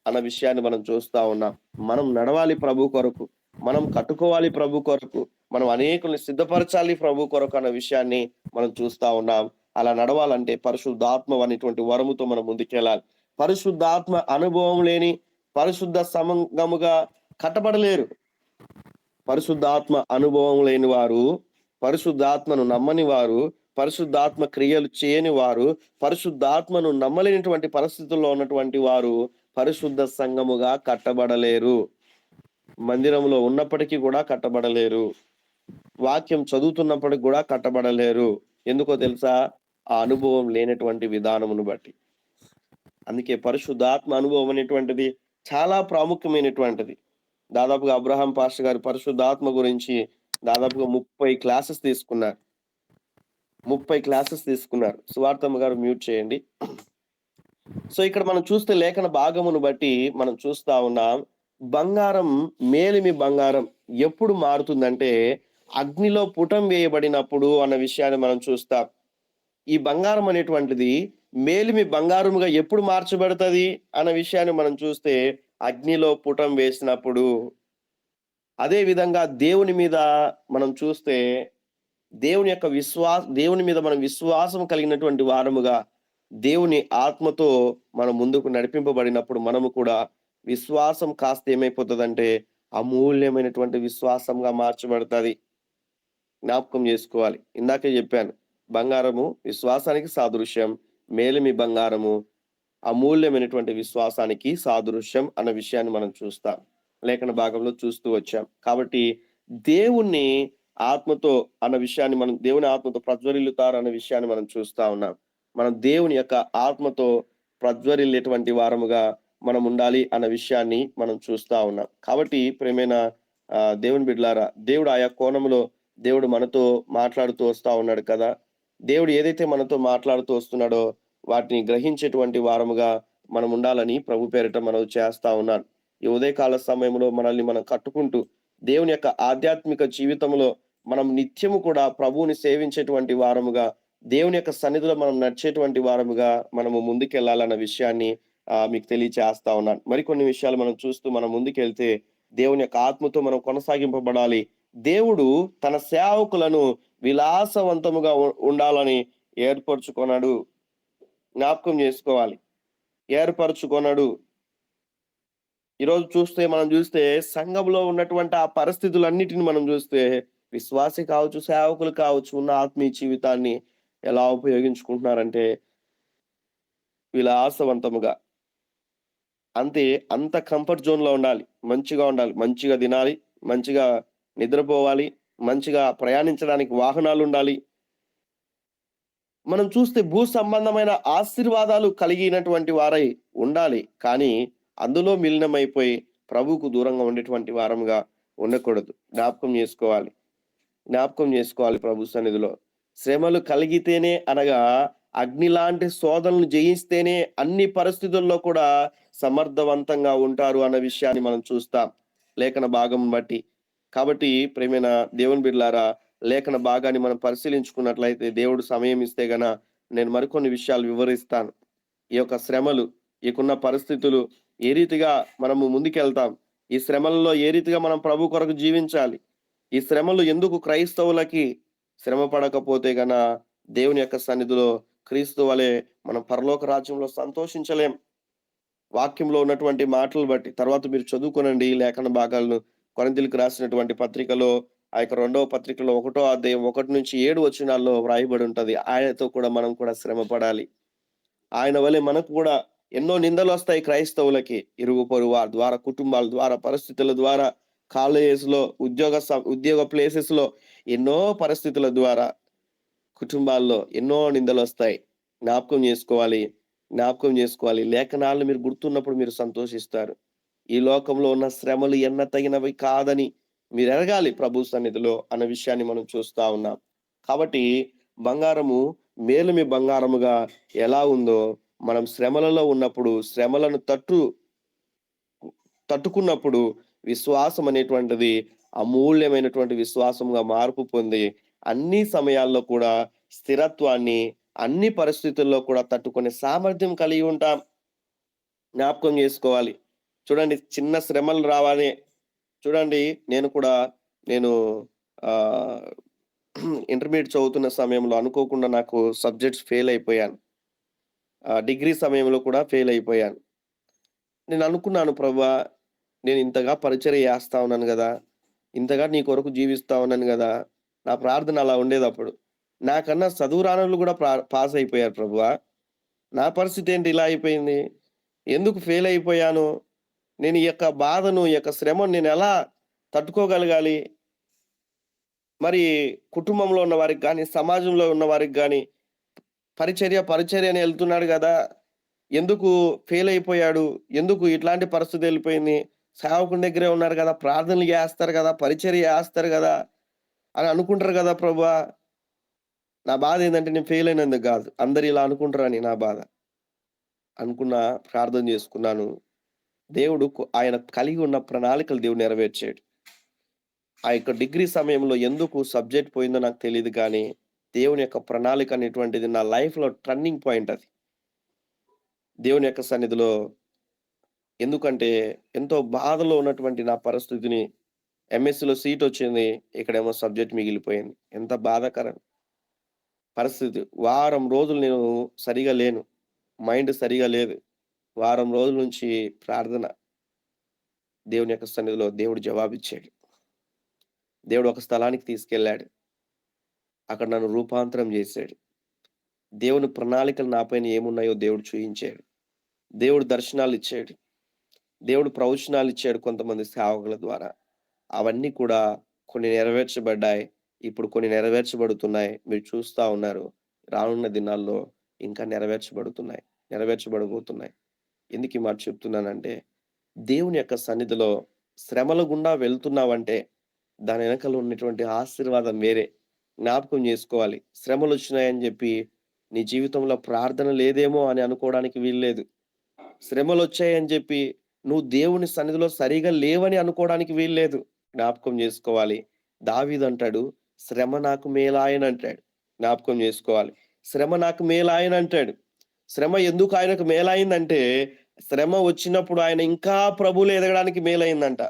అన్న విషయాన్ని మనం చూస్తా ఉన్నాం. మనం నడవాలి ప్రభు కొరకు, మనం కట్టుకోవాలి ప్రభు కొరకు, మనం అనేకుల్ని సిద్ధపరచాలి ప్రభు కొరకు అన్న విషయాన్ని మనం చూస్తా ఉన్నాం. అలా నడవాలంటే పరిశుద్ధాత్మ అనేటువంటి వరముతో మనం ముందుకెళ్ళాలి. పరిశుద్ధాత్మ అనుభవం లేని పరిశుద్ధ సంఘముగా కట్టబడలేరు. పరిశుద్ధాత్మ అనుభవం లేని వారు, పరిశుద్ధాత్మను నమ్మని వారు, పరిశుద్ధాత్మ క్రియలు చేయని వారు, పరిశుద్ధాత్మను నమ్మలేనటువంటి పరిస్థితుల్లో ఉన్నటువంటి వారు పరిశుద్ధ సంఘముగా కట్టబడలేరు. మందిరంలో ఉన్నప్పటికీ కూడా కట్టబడలేరు. వాక్యం చదువుతున్నప్పటికి కూడా కట్టబడలేరు. ఎందుకో తెలుసా? ఆ అనుభవం లేనటువంటి విధానమును బట్టి. అందుకే పరిశుద్ధాత్మ అనుభవం అనేటువంటిది చాలా ప్రాముఖ్యమైనటువంటిది. దాదాపుగా అబ్రహాం పాస్టర్ గారు పరిశుద్ధాత్మ గురించి దాదాపుగా 30 క్లాసెస్ తీసుకున్నారు. 30 క్లాసెస్ తీసుకున్నారు. సువార్తమ్మ గారు మ్యూట్ చేయండి. సో ఇక్కడ మనం చూస్తే లేఖన భాగమును బట్టి మనం చూస్తా ఉన్నాం, బంగారం, మేలిమి బంగారం ఎప్పుడు మారుతుందంటే అగ్నిలో పుటం వేయబడినప్పుడు అన్న విషయాన్ని మనం చూస్తాం. ఈ బంగారం అనేటువంటిది మేలిమి బంగారముగా ఎప్పుడు మార్చబడుతుంది అన్న విషయాన్ని మనం చూస్తే అగ్నిలో పుటం వేసినప్పుడు. అదే విధంగా దేవుని మీద మనం చూస్తే దేవుని మీద మనం విశ్వాసం కలిగినటువంటి వారముగా దేవుని ఆత్మతో మనం ముందుకు నడిపింపబడినప్పుడు మనము కూడా విశ్వాసం కాస్త ఏమైపోతుందంటే అమూల్యమైనటువంటి విశ్వాసంగా మార్చబడుతుంది. జ్ఞాపకం చేసుకోవాలి. ఇందాకే చెప్పాను, బంగారము విశ్వాసానికి సాదృశ్యం, మేలిమి బంగారము అమూల్యమైనటువంటి విశ్వాసానికి సాదృశ్యం అన్న విషయాన్ని మనం చూస్తాం, లేఖన భాగంలో చూస్తూ వచ్చాం. కాబట్టి దేవుణ్ణి ఆత్మతో అన్న విషయాన్ని మనం దేవుని ఆత్మతో ప్రజ్వరిల్లుతారు అన్న విషయాన్ని మనం చూస్తా ఉన్నాం. మనం దేవుని యొక్క ఆత్మతో ప్రజ్వరిల్లేటువంటి వారముగా మనం ఉండాలి అన్న విషయాన్ని మనం చూస్తా ఉన్నాం. కాబట్టి ప్రేమైన దేవుని బిడ్డలారా, దేవుడు ఆయా కోణంలో దేవుడు మనతో మాట్లాడుతూ వస్తా ఉన్నాడు కదా. దేవుడు ఏదైతే మనతో మాట్లాడుతూ వస్తున్నాడో వాటిని గ్రహించేటువంటి వారముగా మనం ఉండాలని ప్రభు పేరిట మనం చేస్తా ఉన్నాను. ఈ ఉదయకాల సమయంలో మనల్ని మనం కట్టుకుంటూ దేవుని యొక్క ఆధ్యాత్మిక జీవితంలో మనం నిత్యము కూడా ప్రభువుని సేవించేటువంటి వారముగా, దేవుని యొక్క సన్నిధిలో మనం నడిచేటువంటి వారముగా మనము ముందుకెళ్లాలన్న విషయాన్ని మీకు తెలియచేస్తా ఉన్నాను. మరికొన్ని విషయాలు మనం చూస్తూ మనం ముందుకెళ్తే దేవుని యొక్క ఆత్మతో మనం కొనసాగింపబడాలి. దేవుడు తన సేవకులను విలాసవంతముగా ఉండాలని ఏర్పరచుకున్నాడు. జ్ఞాపకం చేసుకోవాలి, ఏర్పరచుకున్నాడు. ఈరోజు మనం చూస్తే సంఘంలో ఉన్నటువంటి ఆ పరిస్థితులన్నిటిని మనం చూస్తే విశ్వాసి కావచ్చు, సేవకులు కావచ్చు, ఉన్న ఆత్మీయ జీవితాన్ని ఎలా ఉపయోగించుకుంటున్నారంటే విలాసవంతముగా. అంత కంఫర్ట్ జోన్ లో ఉండాలి, మంచిగా ఉండాలి, మంచిగా తినాలి, మంచిగా నిద్రపోవాలి, మంచిగా ప్రయాణించడానికి వాహనాలు ఉండాలి, మనం చూస్తే భూ సంబంధమైన ఆశీర్వాదాలు కలిగినటువంటి వారై ఉండాలి. కానీ అందులో మిలినమైపోయి ప్రభువుకు దూరంగా ఉండేటువంటి వారముగా ఉండకూడదు. జ్ఞాపకం చేసుకోవాలి ప్రభు సన్నిధిలో. శ్రమలు కలిగితేనే అనగా అగ్ని లాంటి శోధనలు జయిస్తేనే అన్ని పరిస్థితుల్లో కూడా సమర్థవంతంగా ఉంటారు అన్న విషయాన్ని మనం చూస్తాం లేఖన భాగం బట్టి. కాబట్టి ప్రేమైన దేవుని బిడ్డలారా, లేఖన భాగాన్ని మనం పరిశీలించుకున్నట్లయితే దేవుడు సమయం ఇస్తే గన నేను మరికొన్ని విషయాలు వివరిస్తాను. ఈ యొక్క శ్రమలు, ఈకున్న పరిస్థితులు, ఏ రీతిగా మనము ముందుకెళ్తాం, ఈ శ్రమలలో ఏ రీతిగా మనం ప్రభు కొరకు జీవించాలి, ఈ శ్రమలు ఎందుకు క్రైస్తవులకి శ్రమ పడకపోతే గన దేవుని యొక్క సన్నిధిలో క్రీస్తు వలె మనం పరలోక రాజ్యంలో సంతోషించలేం. వాక్యంలో ఉన్నటువంటి మాటలు బట్టి తర్వాత మీరు చదువుకోనండి ఈ లేఖన భాగాలను. కొరింథీయులకు రాసినటువంటి పత్రికలో, ఆ యొక్క 2వ పత్రికలో 1వ అధ్యాయం 1-7 వచనాల్లో వ్రాయబడి ఉంటది. ఆయనతో కూడా మనం కూడా శ్రమ పడాలి. ఆయన వలె మనకు కూడా ఎన్నో నిందలు వస్తాయి క్రైస్తవులకి. ఇరుగు పొరుగు వారి ద్వారా, కుటుంబాల ద్వారా, పరిస్థితుల ద్వారా, కాలేజెస్ లో, ఉద్యోగ ప్లేసెస్ లో, ఎన్నో పరిస్థితుల ద్వారా కుటుంబాల్లో ఎన్నో నిందలు వస్తాయి. జ్ఞాపకం చేసుకోవాలి. లేఖనాలను మీరు గుర్తున్నప్పుడు మీరు సంతోషిస్తారు. ఈ లోకంలో ఉన్న శ్రమలు ఎన్న తగినవి కాదని మీరు ఎరగాలి ప్రభు సన్నిధిలో అన్న విషయాన్ని మనం చూస్తా ఉన్నాం. కాబట్టి బంగారము మేలిమి బంగారముగా ఎలా ఉందో, మనం శ్రమలలో ఉన్నప్పుడు, శ్రమలను తట్టుకున్నప్పుడు విశ్వాసం అనేటువంటిది అమూల్యమైనటువంటి విశ్వాసంగా మార్పు పొంది అన్ని సమయాల్లో కూడా స్థిరత్వాన్ని, అన్ని పరిస్థితుల్లో కూడా తట్టుకునే సామర్థ్యం కలిగి ఉంటాం. జ్ఞాపకం చేసుకోవాలి. చూడండి, చిన్న శ్రమలు రావాలని చూడండి. నేను ఆ ఇంటర్మీడియట్ చదువుతున్న సమయంలో అనుకోకుండా నాకు సబ్జెక్ట్స్ ఫెయిల్ అయిపోయాను. డిగ్రీ సమయంలో కూడా ఫెయిల్ అయిపోయాను. నేను అనుకున్నాను, ప్రభువా నేను ఇంతగా పరిచర్య చేస్తా ఉన్నాను కదా, ఇంతగా నీ కొరకు జీవిస్తా ఉన్నాను కదా. నా ప్రార్థన అలా ఉండేది అప్పుడు. నాకన్నా చదువు రానోళ్ళు కూడా పాస్ అయిపోయారు ప్రభువా. నా పరిస్థితి ఏంటి ఇలా అయిపోయింది? ఎందుకు ఫెయిల్ అయిపోయాను? నేను ఈ యొక్క బాధను, ఈ యొక్క శ్రమను నేను ఎలా తట్టుకోగలగాలి? మరి కుటుంబంలో ఉన్న వారికి కానీ, సమాజంలో ఉన్న వారికి కానీ పరిచర్య అని వెళ్తున్నాడు కదా, ఎందుకు ఫెయిల్ అయిపోయాడు? ఎందుకు ఇట్లాంటి పరిస్థితి వెళ్ళిపోయింది? సేవకుని దగ్గరే ఉన్నారు కదా, ప్రార్థనలు చేస్తారు కదా, పరిచర్య చేస్తారు కదా అని అనుకుంటారు కదా ప్రభువా. నా బాధ ఏంటంటే నేను ఫెయిల్ అయినందుకు కాదు, అందరు ఇలా అనుకుంటారని నా బాధ. ప్రార్థన చేసుకున్నాను. దేవుడు ఆయన కలిగి ఉన్న ప్రణాళికలు దేవుడు నెరవేర్చాడు. ఆ యొక్క డిగ్రీ సమయంలో ఎందుకు సబ్జెక్ట్ పోయిందో నాకు తెలియదు, కానీ దేవుని యొక్క ప్రణాళిక అనేటువంటిది నా లైఫ్ లో టర్నింగ్ పాయింట్. అది దేవుని యొక్క సన్నిధిలో. ఎందుకంటే ఎంతో బాధలో ఉన్నటువంటి నా పరిస్థితిని, ఎంఎస్సిలో సీట్ వచ్చింది, ఇక్కడేమో సబ్జెక్ట్ మిగిలిపోయింది. ఎంత బాధాకరం పరిస్థితి. వారం రోజులు నేను సరిగా లేను, మైండ్ సరిగా లేదు. వారం రోజుల నుంచి ప్రార్థన. దేవుని యొక్క సన్నిధిలో దేవుడు జవాబిచ్చాడు. దేవుడు ఒక స్థలానికి తీసుకెళ్ళాడు. అక్కడ నన్ను రూపాంతరం చేశాడు. దేవుని ప్రణాళికలు నాపైన ఏమున్నాయో దేవుడు చూయించాడు. దేవుడు దర్శనాలు ఇచ్చాడు. దేవుడు ప్రవచనాలు ఇచ్చాడు కొంతమంది సేవకుల ద్వారా. అవన్నీ కూడా కొన్ని నెరవేర్చబడ్డాయి, ఇప్పుడు కొన్ని నెరవేర్చబడుతున్నాయి. మీరు చూస్తా ఉన్నారు. రానున్న దినాల్లో ఇంకా నెరవేర్చబడబోతున్నాయి. ఎందుకు ఈ మాట చెప్తున్నానంటే, దేవుని యొక్క సన్నిధిలో శ్రమల గుండా వెళ్తున్నావంటే దాని వెనకాల ఉన్నటువంటి ఆశీర్వాదం వేరే. జ్ఞాపకం చేసుకోవాలి. శ్రమలు వచ్చినాయని చెప్పి నీ జీవితంలో ప్రార్థన లేదేమో అని అనుకోవడానికి వీల్లేదు. శ్రమలు వచ్చాయని చెప్పి నువ్వు దేవుని సన్నిధిలో సరిగా లేవని అనుకోవడానికి వీల్లేదు. జ్ఞాపకం చేసుకోవాలి. దావీదు అంటాడు, శ్రమ నాకు మేలాయన అంటాడు. జ్ఞాపకం చేసుకోవాలి. శ్రమ నాకు మేలాయన అంటాడు. శ్రమ ఎందుకు ఆయనకు మేలైందంటే, శ్రమ వచ్చినప్పుడు ఆయన ఇంకా ప్రభువులో ఎదగడానికి మేలైందంట.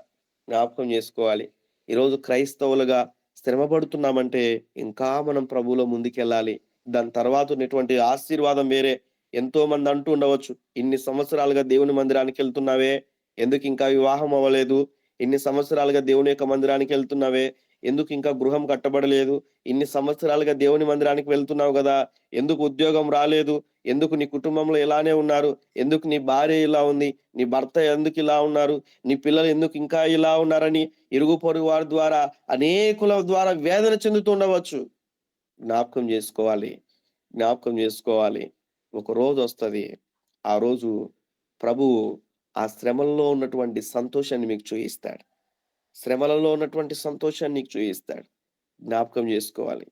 జ్ఞాపకం చేసుకోవాలి. ఈరోజు క్రైస్తవులుగా శ్రమ పడుతున్నామంటే ఇంకా మనం ప్రభువులో ముందుకెళ్ళాలి. దాని తర్వాత ఉన్నటువంటి ఆశీర్వాదం వేరే. ఎంతో మంది అంటూ ఉండవచ్చు, ఇన్ని సంవత్సరాలుగా దేవుని మందిరానికి వెళ్తున్నావే, ఎందుకు ఇంకా వివాహం అవ్వలేదు? ఇన్ని సంవత్సరాలుగా దేవుని యొక్క మందిరానికి వెళ్తున్నావే, ఎందుకు ఇంకా గృహం కట్టబడలేదు? ఇన్ని సంవత్సరాలుగా దేవుని మందిరానికి వెళ్తున్నావు కదా, ఎందుకు ఉద్యోగం రాలేదు? ఎందుకు నీ కుటుంబంలో ఇలానే ఉన్నారు? ఎందుకు నీ భార్య ఇలా ఉంది? నీ భర్త ఎందుకు ఇలా ఉన్నారు? నీ పిల్లలు ఎందుకు ఇంకా ఇలా ఉన్నారని ఇరుగు పొరుగు వారి ద్వారా, అనేకుల ద్వారా వేదన చెందుతుండవచ్చు. జ్ఞాపకం చేసుకోవాలి. జ్ఞాపకం చేసుకోవాలి. ఒక రోజు వస్తది. ఆ రోజు ప్రభువు ఆ శ్రమల్లో ఉన్నటువంటి సంతోషాన్ని మీకు చూయిస్తాడు. శ్రమలలో ఉన్నటువంటి సంతోషాన్ని నీకు చూయిస్తాడు. జ్ఞాపకం చేసుకోవాలి.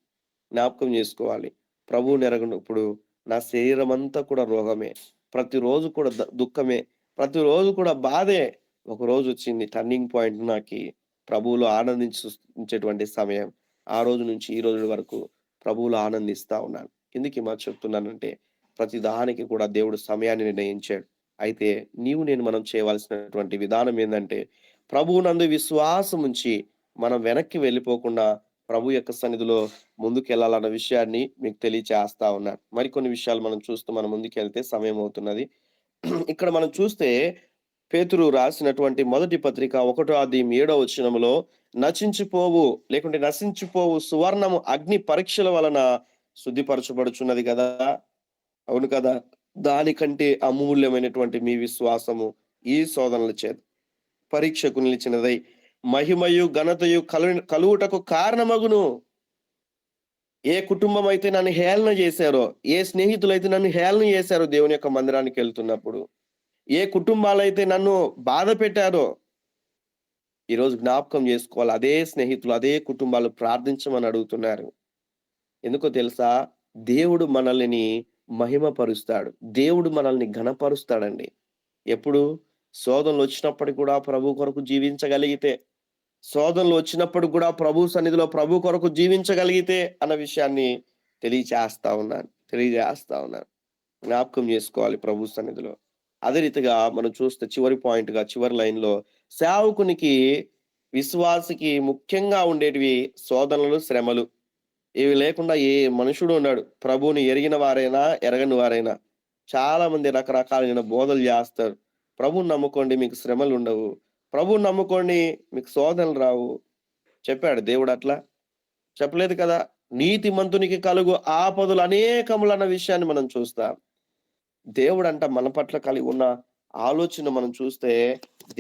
జ్ఞాపకం చేసుకోవాలి. ప్రభువుని ఎరగనప్పుడు నా శరీరమంతా కూడా రోగమే. ప్రతిరోజు కూడా దుఃఖమే. ప్రతిరోజు కూడా బాధే. ఒకరోజు వచ్చింది టర్నింగ్ పాయింట్ నాకి. ప్రభువులో ఆనందించేటువంటి సమయం. ఆ రోజు నుంచి ఈ రోజు వరకు ప్రభువులో ఆనందిస్తా ఉన్నాను. ఎందుకు ఈ మాట చెప్తున్నానంటే, ప్రతి దానికి కూడా దేవుడు సమయాన్ని నిర్ణయించాడు. అయితే నేను మనం చేయవలసినటువంటి విధానం ఏందంటే, ప్రభువునందు విశ్వాసం ఉంచి మనం వెనక్కి వెళ్ళిపోకుండా ప్రభు యొక్క సన్నిధిలో ముందుకెళ్ళాలన్న విషయాన్ని మీకు తెలియచేస్తా ఉన్నాను. మరికొన్ని విషయాలు మనం చూస్తూ మనం ముందుకెళ్తే సమయం అవుతున్నది. ఇక్కడ మనం చూస్తే పేతురు రాసినటువంటి మొదటి పత్రిక 1వ అధ్యాయం 7వ వచనములో నశించిపోవు సువర్ణము అగ్ని పరీక్షల వలన శుద్ధిపరచబడుచున్నది కదా. అవును కదా. దానికంటే అమూల్యమైనటువంటి మీ విశ్వాసము ఈ శోధనల చేత పరీక్షకు నిలిచినదై మహిమయు ఘనతయు కలుగుటకు కారణమగును. ఏ కుటుంబం అయితే నన్ను హేళన చేశారో, ఏ స్నేహితులైతే నన్ను హేళన చేశారో దేవుని యొక్క మందిరానికి వెళ్తున్నప్పుడు, ఏ కుటుంబాలైతే నన్ను బాధ పెట్టారో, ఈరోజు జ్ఞాపకం చేసుకోవాలి. అదే స్నేహితులు, అదే కుటుంబాలు ప్రార్థించమని అడుగుతున్నారు. ఎందుకో తెలుసా? దేవుడు మనల్ని మహిమపరుస్తాడు. దేవుడు మనల్ని ఘనపరుస్తాడండి. ఎప్పుడు? శోధనలు వచ్చినప్పటికి కూడా ప్రభు కొరకు జీవించగలిగితే, శోధనలు వచ్చినప్పుడు కూడా ప్రభు సన్నిధిలో ప్రభు కొరకు జీవించగలిగితే అన్న విషయాన్ని తెలియజేస్తా ఉన్నాను. జ్ఞాపకం చేసుకోవాలి ప్రభు సన్నిధిలో. అదే రీతిగా మనం చూస్తే చివరి పాయింట్ గా చివరి లైన్ లో సేవకునికి విశ్వాసికి ముఖ్యంగా ఉండేటివి శోధనలు, శ్రమలు. ఇవి లేకుండా ఏ మనుషుడు ఉన్నాడు. ప్రభువుని ఎరిగిన వారైనా ఎరగని వారైనా చాలా మంది రకరకాలైన బోధలు చేస్తారు. ప్రభువుని నమ్ముకోండి మీకు శ్రమలు ఉండవు, ప్రభువుని నమ్ముకోండి మీకు శోధనలు రావు. చెప్పాడు దేవుడు అట్లా? చెప్పలేదు కదా. నీతిమంతునికి కలుగు ఆపదలు అనేకములు అన్న విషయాన్ని మనం చూస్తాం. దేవుడంట మన పట్ల కలిగి ఉన్న ఆలోచన మనం చూస్తే,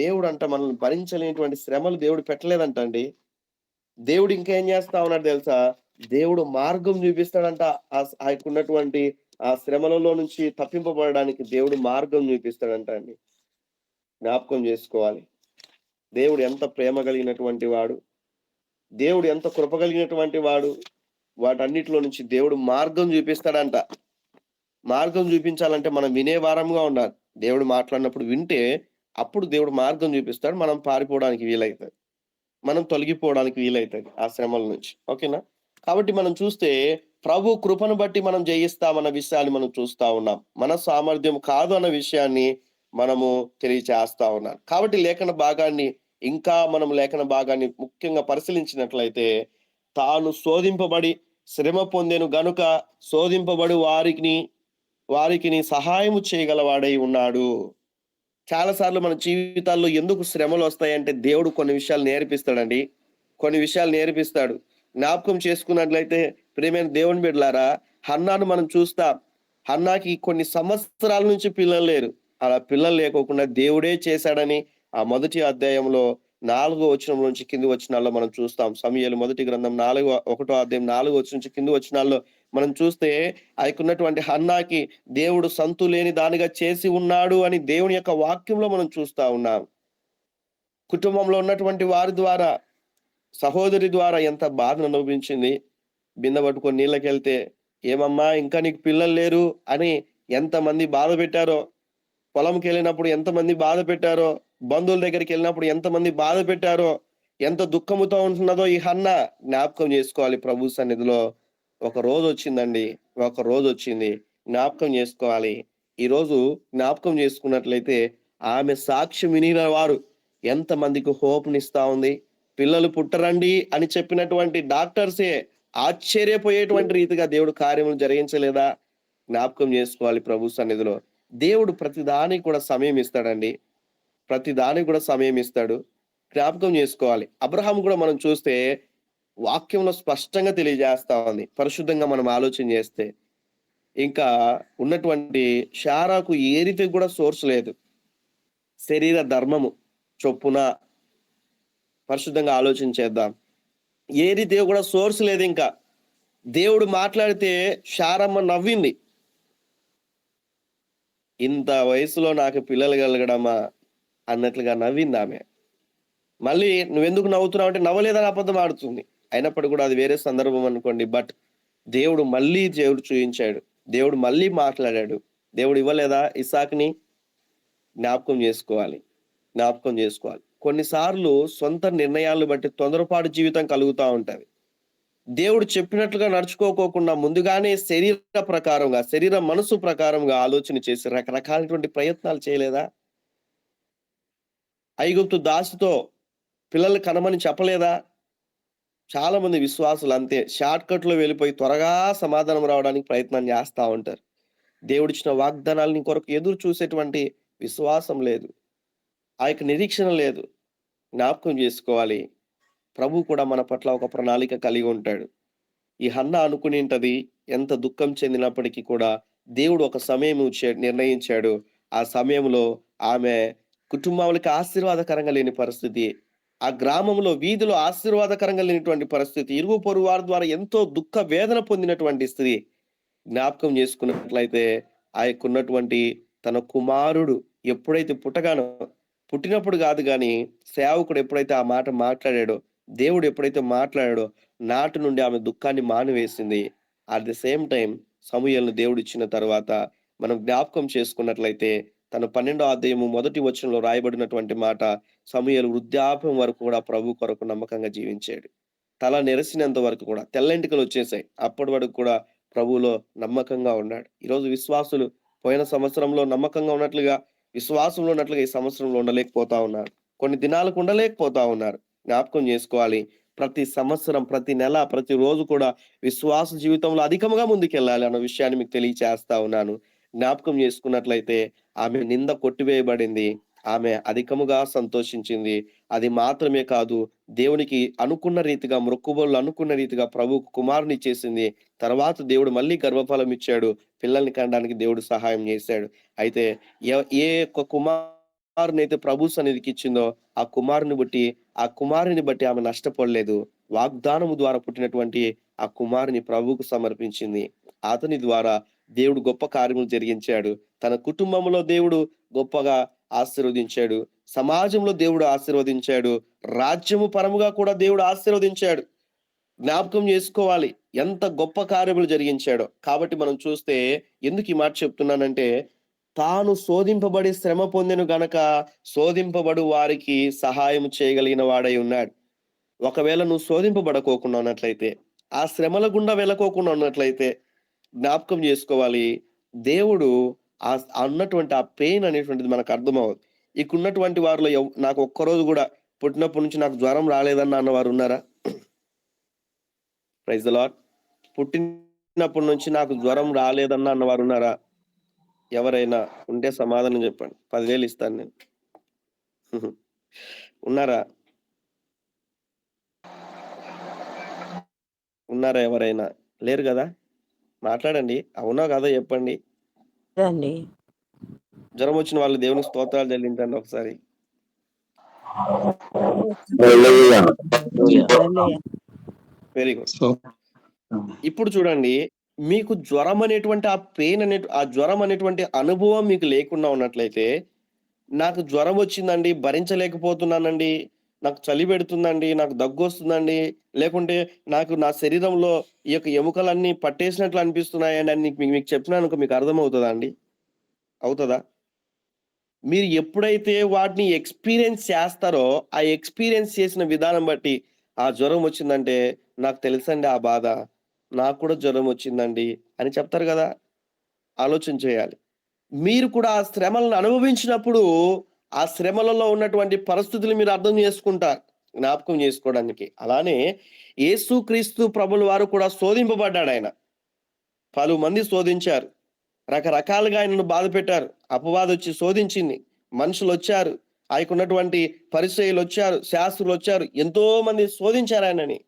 దేవుడంట మనల్ని భరించలేనటువంటి శ్రమలు దేవుడు పెట్టలేదంటండి. దేవుడు ఇంకా ఏం చేస్తా ఉన్నాడు తెలుసా? దేవుడు మార్గం చూపిస్తాడంట. ఆయనకున్నటువంటి ఆ శ్రమలలో నుంచి తప్పింపబడడానికి దేవుడు మార్గం చూపిస్తాడంట అండి. జ్ఞాపకం చేసుకోవాలి. దేవుడు ఎంత ప్రేమ కలిగినటువంటి వాడు, దేవుడు ఎంత కృప కలిగినటువంటి వాడు. వాటన్నిటిలో నుంచి దేవుడు మార్గం చూపిస్తాడంట. మార్గం చూపించాలంటే మనం వినే వారంగా ఉండాలి. దేవుడు మాట్లాడినప్పుడు వింటే అప్పుడు దేవుడు మార్గం చూపిస్తాడు. మనం పారిపోవడానికి వీలవుతుంది, మనం తొలగిపోవడానికి వీలవుతుంది ఆ శ్రమల నుంచి. ఓకేనా? కాబట్టి మనం చూస్తే ప్రభు కృపను బట్టి మనం జయిస్తామన్న విషయాన్ని మనం చూస్తా ఉన్నాం. మన సామర్థ్యం కాదు అన్న విషయాన్ని మనము తెలియచేస్తా ఉన్నాం. కాబట్టి లేఖన భాగాన్ని ముఖ్యంగా పరిశీలించినట్లయితే, తాను శోధింపబడి శ్రమ పొందెను గనుక శోధింపబడి వారికి సహాయము చేయగలవాడై ఉన్నాడు. చాలాసార్లు మన జీవితాల్లో ఎందుకు శ్రమలు వస్తాయంటే దేవుడు కొన్ని విషయాలు నేర్పిస్తాడు. జ్ఞాపకం చేసుకున్నట్లయితే ప్రియమైన దేవుని బిడ్డలారా, హన్నాను మనం చూస్తాం. హన్నాకి కొన్ని సంవత్సరాల నుంచి పిల్లలు లేరు. అలా పిల్లలు లేకోకుండా దేవుడే చేశాడని ఆ మొదటి అధ్యాయంలో 4వ వచనం నుంచి కింది వచనాల్లో మనం చూస్తాం. సమూయేలు మొదటి గ్రంథం 1వ అధ్యాయం 4వ వచనం నుంచి కింది వచనాల్లో మనం చూస్తే ఆయనకున్నటువంటి హన్నాకి దేవుడు సంతు లేని దానిగా చేసి ఉన్నాడు అని దేవుని యొక్క వాక్యంలో మనం చూస్తా ఉన్నాం. కుటుంబంలో ఉన్నటువంటి వారి ద్వారా, సహోదరి ద్వారా ఎంత బాధను అనుభవించింది. బిందె పట్టుకొని నీళ్ళకెళ్తే, ఏమమ్మా ఇంకా నీకు పిల్లలు లేరు అని ఎంతమంది బాధ పెట్టారో, పొలంకి వెళ్ళినప్పుడు ఎంతమంది బాధ పెట్టారో, బంధువుల దగ్గరికి వెళ్ళినప్పుడు ఎంతమంది బాధ పెట్టారో, ఎంత దుఃఖముతో ఉంటున్నదో ఈ హన్న జ్ఞాపకం చేసుకోవాలి. ప్రభు సన్నిధిలో ఒక రోజు వచ్చింది, జ్ఞాపకం చేసుకోవాలి. ఈరోజు జ్ఞాపకం చేసుకున్నట్లయితే ఆమె సాక్ష్యం వినిన వారు ఎంతమందికి హోప్నిస్తా ఉంది. పిల్లలు పుట్టరండి అని చెప్పినటువంటి డాక్టర్సే ఆశ్చర్యపోయేటువంటి రీతిగా దేవుడు కార్యములు జరిగించలేదా? జ్ఞాపకం చేసుకోవాలి. ప్రభు సన్నిధిలో దేవుడు ప్రతిదానికి కూడా సమయం ఇస్తాడు. జ్ఞాపకం చేసుకోవాలి. అబ్రహాం కూడా మనం చూస్తే వాక్యంలో స్పష్టంగా తెలియజేస్తా ఉంది. పరిశుద్ధంగా మనం ఆలోచన చేస్తే, ఇంకా ఉన్నటువంటి శారాకు ఏ రీతి కూడా సోర్స్ లేదు. శరీర ధర్మము చొప్పున పరిశుద్ధంగా ఆలోచన చేద్దాం. ఏ రీతిగా కూడా సోర్స్ లేదు. ఇంకా దేవుడు మాట్లాడితే శారమ్మ నవ్వింది. ఇంత వయసులో నాకు పిల్లలు కలగడమా అన్నట్లుగా నవ్వింది ఆమె. మళ్ళీ నువ్వెందుకు నవ్వుతున్నావు అంటే నవ్వలేదని అబద్ధం ఆడుతుంది. అయినప్పటికీ కూడా అది వేరే సందర్భం అనుకోండి. బట్ దేవుడు చూయించాడు. దేవుడు మళ్ళీ మాట్లాడాడు. దేవుడు ఇవ్వలేదా ఇస్సాకుని? జ్ఞాపకం చేసుకోవాలి. కొన్నిసార్లు సొంత నిర్ణయాలను బట్టి తొందరపాటు జీవితం కలుగుతూ ఉంటది. దేవుడు చెప్పినట్లుగా నడుచుకోకుండా ముందుగానే శరీర మనసు ప్రకారంగా ఆలోచన చేసి రకరకాలటువంటి ప్రయత్నాలు చేయలేదా? ఐగుప్తు దాసితో పిల్లలు కనమని చెప్పలేదా? చాలా మంది విశ్వాసులు అంతే, షార్ట్ కట్ లో వెళ్ళిపోయి త్వరగా సమాధానం రావడానికి ప్రయత్నం చేస్తా ఉంటారు. దేవుడిచ్చిన వాగ్దానాలని కొరకు ఎదురు చూసేటువంటి విశ్వాసం లేదు, ఆ యొక్క నిరీక్షణ లేదు. జ్ఞాపకం చేసుకోవాలి, ప్రభు కూడా మన పట్ల ఒక ప్రణాళిక కలిగి ఉంటాడు. ఈ హన్న అనుకునేంటది, ఎంత దుఃఖం చెందినప్పటికీ కూడా దేవుడు ఒక సమయం నిర్ణయించాడు. ఆ సమయంలో ఆమె కుటుంబానికి ఆశీర్వాదకరంగా లేని పరిస్థితి, ఆ గ్రామంలో వీధిలో ఆశీర్వాదకరంగా లేనటువంటి పరిస్థితి, ఇరుగు పొరుగు వారి ద్వారా ఎంతో దుఃఖ వేదన పొందినటువంటి స్త్రీ. జ్ఞాపకం చేసుకున్నట్లయితే ఆ యొక్క ఉన్నటువంటి తన కుమారుడు ఎప్పుడైతే పుట్టినప్పుడు కాదు కానీ సేవకుడు ఎప్పుడైతే ఆ మాట మాట్లాడాడో, దేవుడు ఎప్పుడైతే మాట్లాడాడో నాటి నుండి ఆమె దుఃఖాన్ని మానివేసింది. అట్ ది సేమ్ టైం సమూయేలును దేవుడు ఇచ్చిన తర్వాత మనం జ్ఞాపకం చేసుకున్నట్లయితే తన 12వ అధ్యాయము 1వ వచనంలో రాయబడినటువంటి మాట, సమూయేలు వృద్ధాప్యం వరకు కూడా ప్రభు కొరకు నమ్మకంగా జీవించాడు. తల నెరసినంత వరకు కూడా, తెల్లంటికలు వచ్చేసాయి, అప్పటి వరకు కూడా ప్రభువులో నమ్మకంగా ఉన్నాడు. ఈరోజు విశ్వాసులు పోయిన సంవత్సరంలో నమ్మకంగా ఉన్నట్లుగా, విశ్వాసంలో ఉన్నట్లుగా ఈ సంవత్సరంలో ఉండలేకపోతా ఉన్నారు. కొన్ని దినాలకు ఉండలేకపోతా ఉన్నారు. జ్ఞాపకం చేసుకోవాలి, ప్రతి సంవత్సరం, ప్రతి నెల, ప్రతి రోజు కూడా విశ్వాస జీవితంలో అధికంగా ముందుకెళ్ళాలి అన్న విషయాన్ని మీకు తెలియచేస్తా ఉన్నాను. జ్ఞాపకం చేసుకున్నట్లయితే ఆమె నింద కొట్టివేయబడింది, ఆమె అధికముగా సంతోషించింది. అది మాత్రమే కాదు, దేవునికి అనుకున్న రీతిగా, మొక్కుబడులు అనుకున్న రీతిగా ప్రభువుకు కుమారుని చేసింది. తర్వాత దేవుడు మళ్ళీ గర్భఫలం ఇచ్చాడు, పిల్లల్ని కనడానికి దేవుడు సహాయం చేశాడు. అయితే ఏ ఒక్క కుమారుని అయితే ప్రభు సన్నిధికి ఇచ్చిందో ఆ కుమారుని బట్టి ఆమె నష్టపడలేదు. వాగ్దానము ద్వారా పుట్టినటువంటి ఆ కుమారుని ప్రభువుకు సమర్పించింది. అతని ద్వారా దేవుడు గొప్ప కార్యములు జరిగించాడు. తన కుటుంబంలో దేవుడు గొప్పగా ఆశీర్వదించాడు, సమాజంలో దేవుడు ఆశీర్వదించాడు, రాజ్యము పరముగా కూడా దేవుడు ఆశీర్వదించాడు. జ్ఞాపకం చేసుకోవాలి ఎంత గొప్ప కార్యములు జరిగించాడో. కాబట్టి మనం చూస్తే, ఎందుకు ఈ మాట చెప్తున్నానంటే, తాను శోధింపబడి శ్రమ పొందెను గనక శోధింపబడు వారికి సహాయం చేయగలిగిన వాడై ఉన్నాడు. ఒకవేళ నువ్వు శోధింపబడకోకుండా ఉన్నట్లయితే, ఆ శ్రమల గుండా వెళ్ళకోకుండా ఉన్నట్లయితే జ్ఞాపకం చేసుకోవాలి, దేవుడు అన్నటువంటి ఆ పెయిన్ అనేటువంటిది మనకు అర్థమవుతుంది. ఇక్కడున్నటువంటి వారిలో నాకు ఒక్కరోజు కూడా పుట్టినప్పటి నుంచి నాకు జ్వరం రాలేదన్న అన్నవారు ఉన్నారా? Praise the lord. పుట్టినప్పటి నుంచి నాకు జ్వరం రాలేదన్న అన్నవారు ఉన్నారా? ఎవరైనా ఉంటే సమాధానం చెప్పండి, 10,000 ఇస్తాను నేను. ఉన్నారా? ఎవరైనా? లేరు కదా? మాట్లాడండి, అవునా కదా చెప్పండి. జ్వరం వచ్చిన వాళ్ళు దేవునికి స్తోత్రాలు చెల్లించండి ఒకసారి. Very good. ఇప్పుడు చూడండి, మీకు జ్వరం అనేటువంటి ఆ జ్వరం అనేటువంటి అనుభవం మీకు లేకుండా ఉన్నట్లయితే, నాకు జ్వరం వచ్చిందండి, భరించలేకపోతున్నానండి, నాకు చలి పెడుతుందండి, నాకు దగ్గు వస్తుందండి, లేకుంటే నాకు నా శరీరంలో ఈ యొక్క ఎముకలన్నీ పట్టేసినట్లు అనిపిస్తున్నాయండి అని మీకు చెప్పినానుకో మీకు అర్థమవుతుందా అండి? అవుతుందా? మీరు ఎప్పుడైతే వాటిని ఎక్స్పీరియన్స్ చేస్తారో, ఆ ఎక్స్పీరియన్స్ చేసిన విధానం బట్టి, ఆ జ్వరం వచ్చిందంటే నాకు తెలుసండి ఆ బాధ, నాకు కూడా జ్వరం వచ్చిందండి అని చెప్తారు కదా. ఆలోచన చేయాలి. మీరు కూడా ఆ శ్రమలను అనుభవించినప్పుడు ఆ శ్రమలలో ఉన్నటువంటి పరిస్థితులు మీరు అర్థం చేసుకుంటారు, జ్ఞాపకం చేసుకోవడానికి. అలానే యేసుక్రీస్తు ప్రభుల వారు కూడా శోధింపబడ్డాడు. ఆయన పలుమంది శోధించారు, రకరకాలుగా ఆయనను బాధ పెట్టారు, అపవాదం వచ్చి శోధించింది, మనుషులు వచ్చారు, ఆయనకున్నటువంటి పరిచయులు వచ్చారు, శాస్త్రులు వచ్చారు, ఎంతో మంది శోధించారు ఆయనని.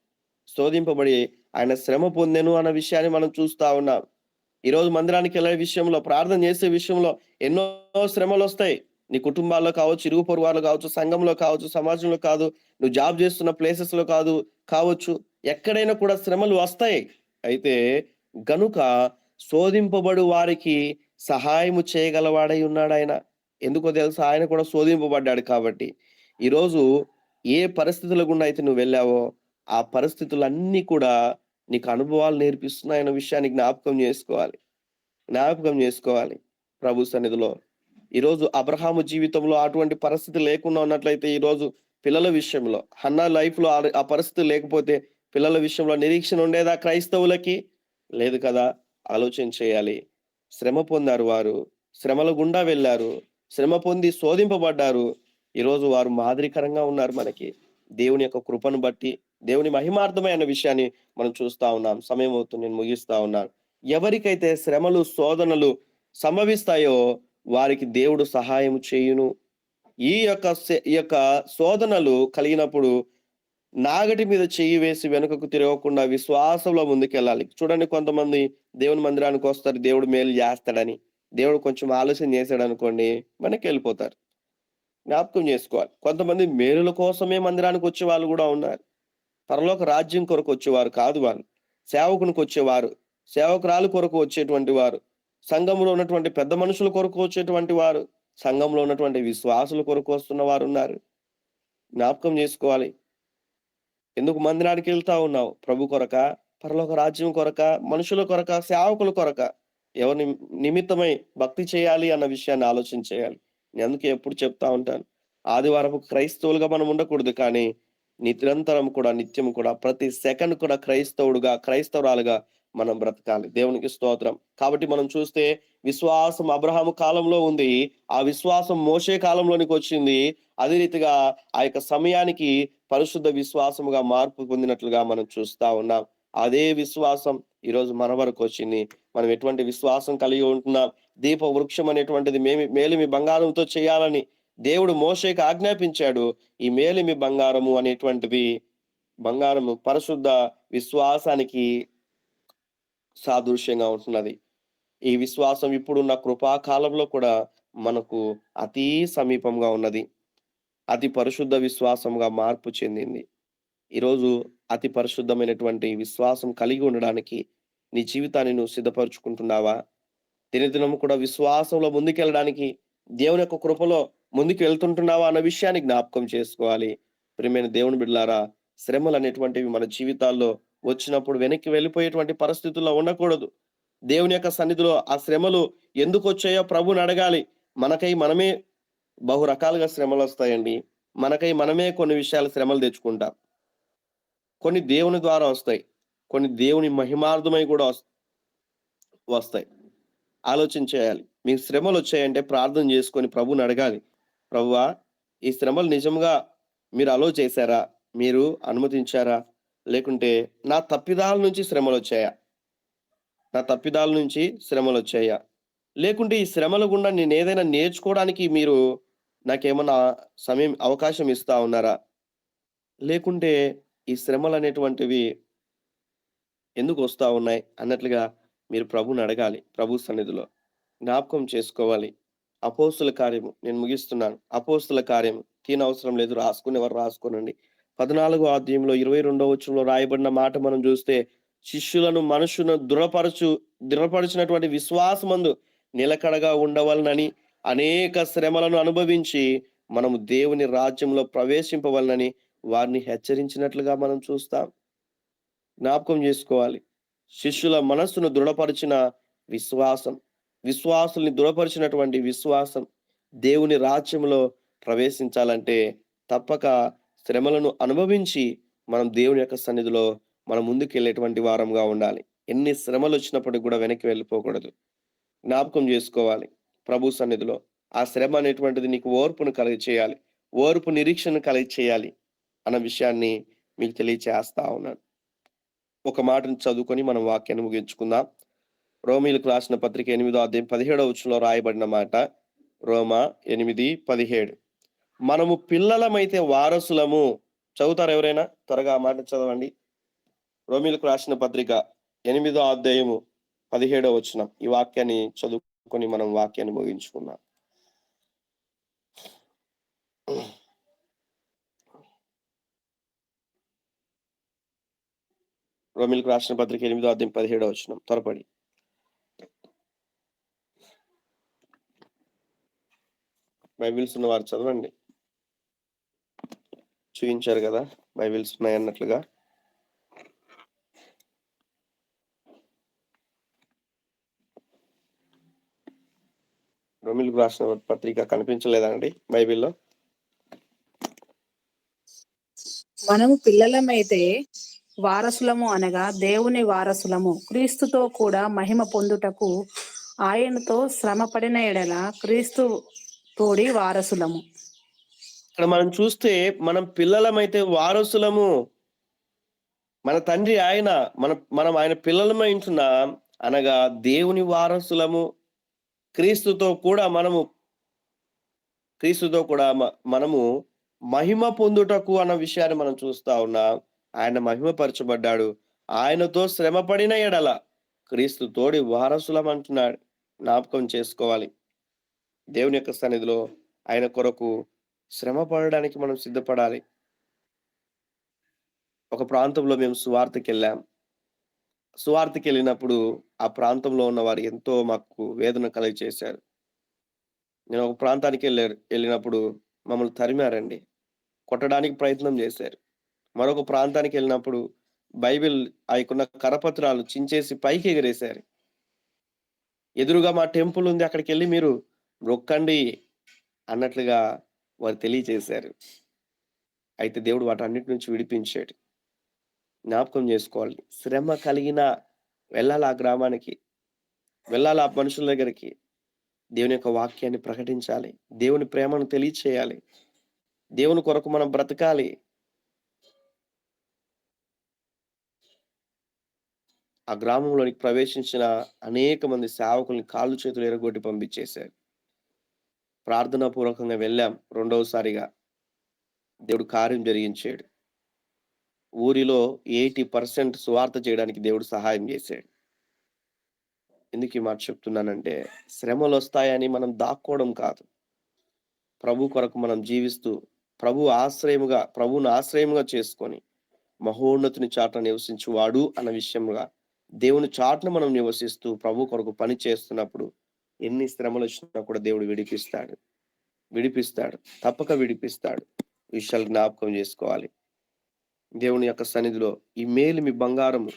శోధింపబడి ఆయన శ్రమ పొందెను అన్న విషయాన్ని మనం చూస్తా ఉన్నాం. ఈరోజు మందిరానికి వెళ్ళే విషయంలో, ప్రార్థన చేసే విషయంలో ఎన్నో శ్రమలు వస్తాయి. నీ కుటుంబాల్లో కావచ్చు, ఇరుగు పొరుగు వాళ్ళు కావచ్చు, సంఘంలో కావచ్చు, సమాజంలో కాదు, నువ్వు జాబ్ చేస్తున్న ప్లేసెస్ లో కావచ్చు, ఎక్కడైనా కూడా శ్రమలు వస్తాయి. అయితే గనుక శోధింపబడు వారికి సహాయము చేయగలవాడై ఉన్నాడు ఆయన. ఎందుకో తెలుసా? ఆయన కూడా శోధింపబడ్డాడు కాబట్టి. ఈరోజు ఏ పరిస్థితుల గుండా అయితే నువ్వు వెళ్ళావో, ఆ పరిస్థితులన్నీ కూడా నీకు అనుభవాలు నేర్పిస్తున్నాయన్న విషయాన్ని జ్ఞాపకం చేసుకోవాలి. జ్ఞాపకం చేసుకోవాలి ప్రభు సన్నిధిలో. ఈరోజు అబ్రహాము జీవితంలో అటువంటి పరిస్థితి లేకుండా ఉన్నట్లయితే, ఈరోజు పిల్లల విషయంలో, హన్నా లైఫ్‌లో ఆ పరిస్థితి లేకపోతే పిల్లల విషయంలో నిరీక్షణ ఉండేదా క్రైస్తవులకి? లేదు కదా! ఆలోచన చేయాలి. శ్రమ పొందారు వారు. శ్రమల గుండా వెళ్లారు. శ్రమ పొంది శోధింపబడ్డారు. ఈరోజు వారు మాదిరికరంగా ఉన్నారు మనకి. దేవుని యొక్క కృపను బట్టి, దేవుని మహిమార్థమైన విషయాన్ని మనం చూస్తా ఉన్నాం. సమయం అవుతుంది. నేను ముగిస్తా ఉన్నాను. ఎవరికైతే శ్రమలు, శోధనలు సంభవిస్తాయో వారికి దేవుడు సహాయం చేయును. ఈ యొక్క శోధనలు కలిగినప్పుడు నాగటి మీద చెయ్యి వేసి వెనుకకు తిరగకుండా విశ్వాసంలో ముందుకెళ్ళాలి. చూడండి, కొంతమంది దేవుని మందిరానికి వస్తారు దేవుడు మేలు చేస్తాడని. దేవుడు కొంచెం ఆలోచన చేశాడనుకోండి, వెనక్కెళ్ళిపోతారు. జ్ఞాపకం చేసుకోవాలి. కొంతమంది మేలుల కోసమే మందిరానికి వచ్చే వాళ్ళు కూడా ఉన్నారు. పరలోక రాజ్యం కొరకు వచ్చేవారు కాదు వాళ్ళు. సేవకునికి వచ్చేవారు, సేవకురాలు కొరకు వచ్చేటువంటి వారు, సంఘంలో ఉన్నటువంటి పెద్ద మనుషుల కొరకు వచ్చేటువంటి వారు, సంఘంలో ఉన్నటువంటి విశ్వాసుల కొరకు వస్తున్న వారు ఉన్నారు. జ్ఞాపకం చేసుకోవాలి. ఎందుకు మందిరానికి వెళ్తా ఉన్నావు? ప్రభు కొరకా? పరలోక రాజ్యం కొరకా? మనుషుల కొరకా? సేవకుల కొరకా? ఎవరి నిమిత్తమై భక్తి చేయాలి అన్న విషయాన్ని ఆలోచన చేయాలి. నేను అందుకే ఎప్పుడు చెప్తా ఉంటాను, ఆదివారపు క్రైస్తవులుగా మనం ఉండకూడదు, కానీ నిరంతరం కూడా, నిత్యం కూడా, ప్రతి సెకండ్ కూడా క్రైస్తవుడుగా, క్రైస్తవురాలుగా మనం బ్రతకాలి. దేవునికి స్తోత్రం. కాబట్టి మనం చూస్తే విశ్వాసం అబ్రహాము కాలంలో ఉంది. ఆ విశ్వాసం మోషే కాలంలోనికి వచ్చింది. అదే రీతిగా ఆ యొక్క సమయానికి పరిశుద్ధ విశ్వాసముగా మార్పు పొందినట్లుగా మనం చూస్తా ఉన్నాం. అదే విశ్వాసం ఈరోజు మన వరకు వచ్చింది. మనం ఎటువంటి విశ్వాసం కలిగి ఉంటున్నాం? దీప వృక్షం అనేటువంటిది మేలిమి బంగారంతో చేయాలని దేవుడు మోషేకి ఆజ్ఞాపించాడు. ఈ మేలిమి బంగారము అనేటువంటిది, బంగారము పరిశుద్ధ విశ్వాసానికి సాదృశ్యంగా ఉంటున్నది. ఈ విశ్వాసం ఇప్పుడున్న కృపాకాలంలో కూడా మనకు అతి సమీపంగా ఉన్నది. అతి పరిశుద్ధ విశ్వాసంగా మార్పు చెందింది. ఈరోజు అతి పరిశుద్ధమైనటువంటి విశ్వాసం కలిగి ఉండడానికి నీ జీవితాన్ని నువ్వు సిద్ధపరచుకుంటున్నావా? దినదినము కూడా విశ్వాసంలో ముందుకెళ్ళడానికి దేవుని యొక్క కృపలో ముందుకు వెళ్తుంటున్నావా అన్న విషయాన్ని జ్ఞాపకం చేసుకోవాలి. ప్రియమైన దేవుని బిడ్డలారా, శ్రమలు అనేటువంటివి మన జీవితాల్లో వచ్చినప్పుడు వెనక్కి వెళ్ళిపోయేటువంటి పరిస్థితుల్లో ఉండకూడదు. దేవుని యొక్క సన్నిధిలో ఆ శ్రమలు ఎందుకు వచ్చాయో ప్రభుని అడగాలి. మనమే బహు రకాలుగా శ్రమలు వస్తాయండి. మనమే కొన్ని విషయాలు శ్రమలు తెచ్చుకుంటాం. కొన్ని దేవుని ద్వారా వస్తాయి. కొన్ని దేవుని మహిమార్థమై కూడా వస్తాయి. ఆలోచన చేయాలి. మీకు శ్రమలు వచ్చాయంటే ప్రార్థన చేసుకొని ప్రభుని అడగాలి. ప్రభువా, ఈ శ్రమలు నిజంగా మీరు అలో చేశారా? మీరు అనుమతించారా? లేకుంటే నా తప్పిదాల నుంచి శ్రమలు వచ్చాయా? నా తప్పిదాల నుంచి శ్రమలు వచ్చాయా? లేకుంటే ఈ శ్రమల గుండా నేను ఏదైనా నేర్చుకోవడానికి మీరు నాకేమన్నా సమయం, అవకాశం ఇస్తా ఉన్నారా? లేకుంటే ఈ శ్రమలు అనేటువంటివి ఎందుకు వస్తా ఉన్నాయి అన్నట్లుగా మీరు ప్రభుని అడగాలి. ప్రభు సన్నిధిలో జ్ఞాపకం చేసుకోవాలి. అపోస్తుల కార్యము, నేను ముగిస్తున్నాను. అపోస్తుల కార్యము తీనవసరం లేదు, రాసుకునేవారు రాసుకోనండి. 14వ అధ్యాయంలో 22వ వచనంలో రాయబడిన మాట మనం చూస్తే, శిష్యులను మనుషులను దృఢపరిచినటువంటి విశ్వాసమందు నిలకడగా ఉండవలనని, అనేక శ్రమలను అనుభవించి మనము దేవుని రాజ్యంలో ప్రవేశింపవలనని వారిని హెచ్చరించినట్లుగా మనం చూస్తాం. జ్ఞాపకం చేసుకోవాలి. శిష్యుల మనస్సును దృఢపరిచిన విశ్వాసం, విశ్వాసుల్ని దృఢపరిచినటువంటి విశ్వాసం దేవుని రాజ్యంలో ప్రవేశించాలంటే తప్పక శ్రమలను అనుభవించి మనం దేవుని యొక్క సన్నిధిలో మనం ముందుకెళ్ళేటువంటి వారంగా ఉండాలి. ఎన్ని శ్రమలు వచ్చినప్పటికి కూడా వెనక్కి వెళ్ళిపోకూడదు. జ్ఞాపకం చేసుకోవాలి. ప్రభు సన్నిధిలో ఆ శ్రమ అనేటువంటిది నీకు ఓర్పును కలిగి చేయాలి, ఓర్పు నిరీక్షణ కలిగి చేయాలి అన్న విషయాన్ని మీకు తెలియచేస్తా ఉన్నాను. ఒక మాటను చదువుకొని మనం వాక్యాన్ని ముగించుకుందాం. రోమీయులకు రాసిన పత్రిక 8వ అధ్యాయం 17వ వచనంలో రాయబడిన మాట. రోమా 8:17. మనము పిల్లలమైతే వారసులము. చదువుతారు ఎవరైనా? త్వరగా ఆ మాట చదవండి. రోమీయులకు రాసిన పత్రిక 8వ అధ్యాయము 17వ వచనం. ఈ వాక్యాన్ని చదువుకొని మనం వాక్యాన్ని ముగించుకుందాం. రోమిలకు రాసిన పత్రిక 8:17 త్వరపడి. బైబిల్స్ ఉన్నవారు చదవండి. చూయించారు కదా బైబిల్స్ ఉన్నాయన్నట్లుగా. రోమిలకు రాసిన పత్రిక కనిపించలేదా అండి బైబిల్లో? మనము పిల్లలమైతే వారసులము అనగా దేవుని వారసులము, క్రీస్తుతో కూడా మహిమ పొందుటకు ఆయనతో శ్రమపడిన ఎడల క్రీస్తు తోడి వారసులము. ఇక్కడ మనం చూస్తే మనం పిల్లలమైతే వారసులము. మన తండ్రి ఆయన, మనం ఆయన పిల్లలమై ఉంటున్నాం అనగా దేవుని వారసులము. క్రీస్తుతో కూడా మనము మహిమ పొందుటకు అన్న విషయాన్ని మనం చూస్తా ఉన్నాం. ఆయన మహిమపరచబడ్డాడు. ఆయనతో శ్రమపడిన ఎడల క్రీస్తు తోడి వారసులం అంటున్నాడు. జ్ఞాపకం చేసుకోవాలి. దేవుని యొక్క సన్నిధిలో ఆయన కొరకు శ్రమ పడడానికి మనం సిద్ధపడాలి. ఒక ప్రాంతంలో మేము సువార్తకి వెళ్ళినప్పుడు ఆ ప్రాంతంలో ఉన్న వారు ఎంతో మాకు వేదన కలిగి చేశారు. నేను ఒక ప్రాంతానికి వెళ్ళినప్పుడు మమ్మల్ని తరిమారండి, కొట్టడానికి ప్రయత్నం చేశారు. మరొక ప్రాంతానికి వెళ్ళినప్పుడు బైబిల్ ఆయకున్న కరపత్రాలు చించేసి పైకి ఎగరేశారు. ఎదురుగా మా టెంపుల్ ఉంది, అక్కడికి వెళ్ళి మీరు మొక్కండి అన్నట్లుగా వారు తెలియజేశారు. అయితే దేవుడు వాటన్నిటి నుంచి విడిపించాడు. జ్ఞాపకం చేసుకోవాలి. శ్రమ కలిగినా వెళ్ళాలి, ఆ గ్రామానికి వెళ్ళాలి, ఆ మనుషుల దగ్గరికి. దేవుని యొక్క వాక్యాన్ని ప్రకటించాలి, దేవుని ప్రేమను తెలియచేయాలి, దేవుని కొరకు మనం బ్రతకాలి. ఆ గ్రామంలోనికి ప్రవేశించిన అనేక మంది సేవకుల్ని కాళ్ళు చేతులు ఎరగొట్టి పంపించేశారు. ప్రార్థనా పూర్వకంగా వెళ్ళాం. రెండవసారిగా దేవుడు కార్యం జరిగించాడు. ఊరిలో 80% సువార్త చేయడానికి దేవుడు సహాయం చేశాడు. ఎందుకు ఈ మాట చెప్తున్నానంటే, శ్రమలు వస్తాయని మనం దాక్కోవడం కాదు. ప్రభు కొరకు మనం జీవిస్తూ ప్రభువును ఆశ్రయముగా చేసుకొని మహోన్నతుని చాటున నివసించువాడు అన్న విషయముగా దేవుని చాటున మనం నివసిస్తూ ప్రభు కొరకు పని చేస్తున్నప్పుడు ఎన్ని శ్రమలు వచ్చినా కూడా దేవుడు విడిపిస్తాడు, తప్పక విడిపిస్తాడు. విషయాలు జ్ఞాపకం చేసుకోవాలి. దేవుని యొక్క సన్నిధిలో ఈ మేలిమి బంగారము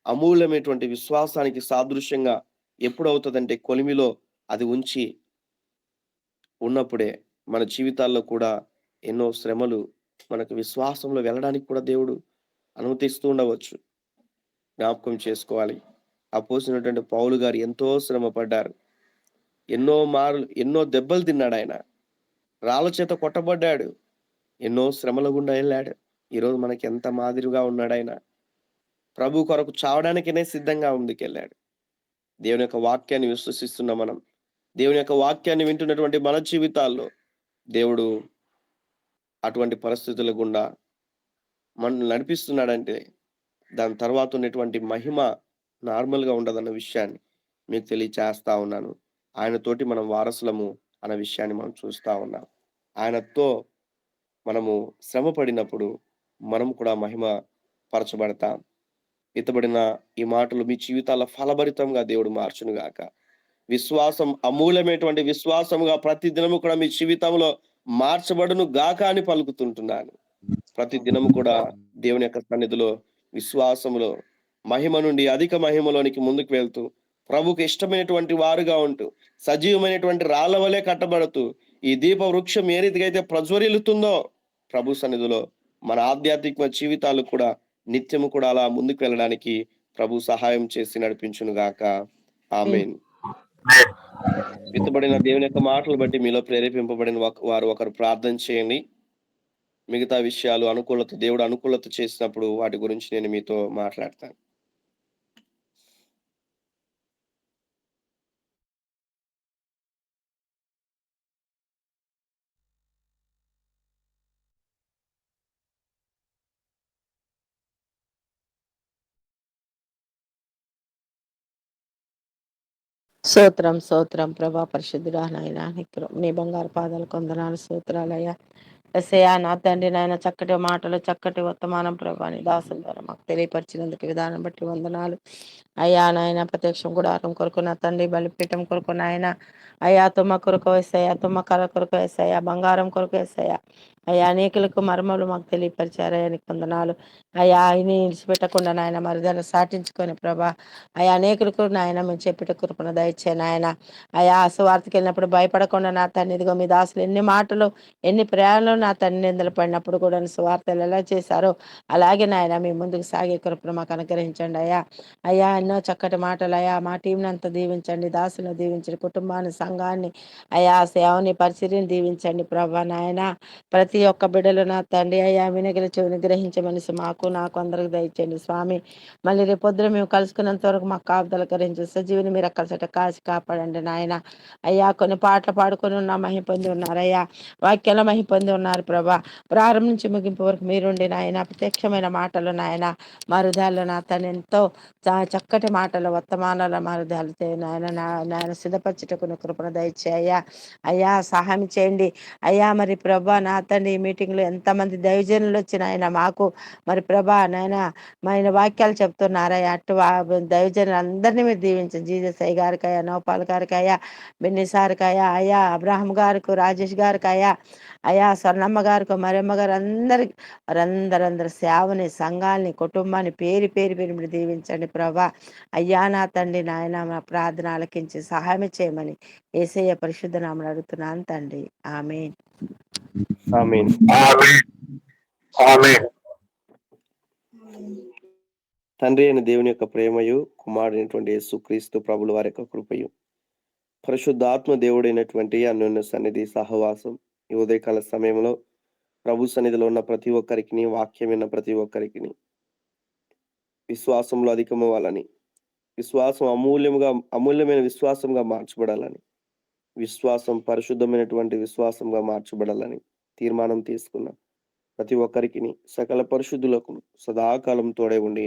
అమూల్యమైనటువంటి విశ్వాసానికి సాదృశ్యంగా ఎప్పుడు అవుతుందంటే, కొలిమిలో అది ఉంచి ఉన్నప్పుడే మన జీవితాల్లో కూడా ఎన్నో శ్రమలు మనకు విశ్వాసంలో వెళ్ళడానికి కూడా దేవుడు అనుమతిస్తూ ఉండవచ్చు. జ్ఞాపకం చేసుకోవాలి. అపోస్తలుడైనటువంటి పౌలు గారు ఎంతో శ్రమ పడ్డారు. ఎన్నో దెబ్బలు తిన్నాడు. ఆయన రాళ్ళ చేత కొట్టబడ్డాడు. ఎన్నో శ్రమల గుండా వెళ్ళాడు. ఈరోజు మనకి ఎంత మాదిరిగా ఉన్నాడు ఆయన. ప్రభు కొరకు చావడానికనే సిద్ధంగా ముందుకెళ్ళాడు. దేవుని యొక్క వాక్యాన్ని విశ్వసిస్తున్న మనం, దేవుని యొక్క వాక్యాన్ని వింటున్నటువంటి మన జీవితాల్లో దేవుడు అటువంటి పరిస్థితుల గుండా మనల్ని నడిపిస్తున్నాడంటే దాని తర్వాత ఉన్నటువంటి మహిమ నార్మల్గా ఉండదన్న విషయాన్ని మీకు తెలియచేస్తా ఉన్నాను. ఆయనతోటి మనం వారసులము అన్న విషయాన్ని మనం చూస్తా ఉన్నాం. ఆయనతో మనము శ్రమ పడినప్పుడు మనం కూడా మహిమ పరచబడతాం. ఇతబడిన ఈ మాటలు మీ జీవితాల ఫలభరితంగా దేవుడు మార్చును గాక. విశ్వాసం అమూల్యమైనటువంటి విశ్వాసముగా ప్రతి దినము కూడా మీ జీవితంలో మార్చబడును గాక అని పలుకుతుంటున్నాను. ప్రతి దినము కూడా దేవుని యొక్క సన్నిధిలో విశ్వాసములో మహిమ నుండి అధిక మహిమలోనికి ముందుకు వెళ్తూ ప్రభుకి ఇష్టమైనటువంటి వారుగా ఉంటూ సజీవమైనటువంటి రాళ్ల వలె కట్టబడుతూ ఈ దీప వృక్షం ఏ రీతిగా అయితే ప్రజ్వరిల్లుతుందో ప్రభు సన్నిధిలో మన ఆధ్యాత్మిక జీవితాలు కూడా నిత్యము కూడా అలా ముందుకు వెళ్ళడానికి ప్రభు సహాయం చేసి నడిపించును గాక. ఆమేన్. విత్తబడిన దేవుని యొక్క మాటలు బట్టి మీలో ప్రేరేపింపబడిన వారు ఒకరు ప్రార్థన చేయండి. మిగతా విషయాలు దేవుడు అనుకూలత చేసినప్పుడు వాటి గురించి నేను మీతో మాట్లాడతాను. స్తోత్రం ప్రభా, పరిశుద్ధుడా నాయనా, నీ బంగారు పాదాలు కొందనాలు, స్తోత్రాలయ్యా. ఎస్ఐయా నా తండ్రి నాయన చక్కటి మాటలు చక్కటి వర్తమానం ప్రభా నీ దాసుల ద్వారా మాకు తెలియపరిచినందుకు విధానం బట్టి వందనాలు. అయ్యా నాయన ప్రత్యక్షం గుడారం కొరకు నా తండ్రి బలిపీఠం కొరకు నాయన అయ్యా తుమ్మ కొరకు వేసాయా తుమ్మ కర్ర కొరకు వేసాయా బంగారం కొరకు వేసాయా అయ్యా అనేకులకు మర్మలు మాకు తెలియపరిచారయ్యా నీకు వందనాలు. అయ్యా ఆయన్ని విడిచిపెట్టకుండా నాయన మరి దాన్ని సాటించుకొని ప్రభా అయ్యా అనేకులకు నాయన మేము చెప్పేట కృపణ దయచే నాయన. అయ్యా సువార్తకి వెళ్ళినప్పుడు భయపడకుండా నా తండ్రి ఇదిగో మీ దాసులు ఎన్ని మాటలు ఎన్ని ప్రయాణాలు నా తండ్రి నిందలు పడినప్పుడు కూడా సువార్తలు ఎలా చేశారో అలాగే నాయన మీ ముందుకు సాగే కృపను మాకు అనుగ్రహించండి అయ్యా. అయ్యా ఎన్నో చక్కటి మాటలు అయ్యా మా టీంని అంతా దీవించండి, దాసులను దీవించండి, కుటుంబాన్ని సంఘాన్ని అయ్యా సేవని పరిచర్యని దీవించండి ప్రభా నాయన. ప్రతి ఒక్క బిడ్డలు నా తండ్రి అయ్యా వినగిన చెవిని గ్రహించే మనసు మాకు నాకు అందరికి దయచేయండి స్వామి. మళ్ళీ రేపు పొద్దున మేము కలుసుకున్నంత వరకు మాకు కాపుదల కరించి సజీవిని మీరు అక్కడ కాసి కాపాడండి నాయన. అయ్యా కొన్ని పాటలు పాడుకొని ఉన్న మహిమ పొంది ఉన్నారు అయ్యా, వాక్యాల మహిమ పొంది ఉన్నారు ప్రభా. ప్రారంభం నుంచి ముగింపు వరకు మీరుండి నాయన ప్రత్యక్షమైన మాటలు నాయన మరుదాలు నా తను ఎంతో చక్కటి మాటలు వర్తమానాల మరుదాలు నాయన సిద్ధపరచుటకు కృపణ దయచేయ్యా. అయ్యా సహాయం చేయండి అయ్యా. మరి ప్రభా నా తండ్రి ఈ మీటింగ్లో ఎంతమంది దైవజనులు వచ్చిన ఆయన మాకు మరి ప్రభా నాయన ఆయన వాక్యాలు చెప్తున్నారయ్యా. అటు దైవజనులు అందరినీ మీరు దీవించండి. జీజస్ అయ్య గారికి అయ్యా, నోపాల్ గారికి అయ్యా, బిన్ని సార్కి అయ్యా, అయ్యా అబ్రాహం గారికి, రాజేష్ గారికి అయ్యా, అయ్యా స్వర్ణమ్మ గారికి, మరియమ్మ గారు అందరికి వారందరందరి సేవని సంఘాలని కుటుంబాన్ని పేరు పేరు పేరు మీరు దీవించండి ప్రభా. అయ్యా నా తండ్రి నాయన మా ప్రార్థన ఆలకించి సహాయం చేయమని యేసయ్య పరిశుద్ధ నామమున అడుగుతున్నాను తండ్రి, ఆమేన్. ఆమేన్. తండ్రి అయిన దేవుని యొక్క ప్రేమయు కుమారుడైనటువంటి యేసుక్రీస్తు ప్రభుల వారి యొక్క కృపయు పరిశుద్ధాత్మ దేవుడైనటువంటి అన్యోన్య సన్నిధి సహవాసం ఈ ఉదయకాల సమయంలో ప్రభు సన్నిధిలో ఉన్న ప్రతి ఒక్కరికి, వాక్యం విన్న ప్రతి ఒక్కరికి విశ్వాసంలో అధికమవ్వాలని, విశ్వాసం అమూల్యమైన విశ్వాసంగా మార్చబడాలని, విశ్వాసం పరిశుద్ధమైనటువంటి విశ్వాసంగా మార్చబడాలని తీర్మానం తీసుకున్న ప్రతి ఒక్కరికి సకల పరిశుద్ధులకు సదాకాలం తోడే ఉండి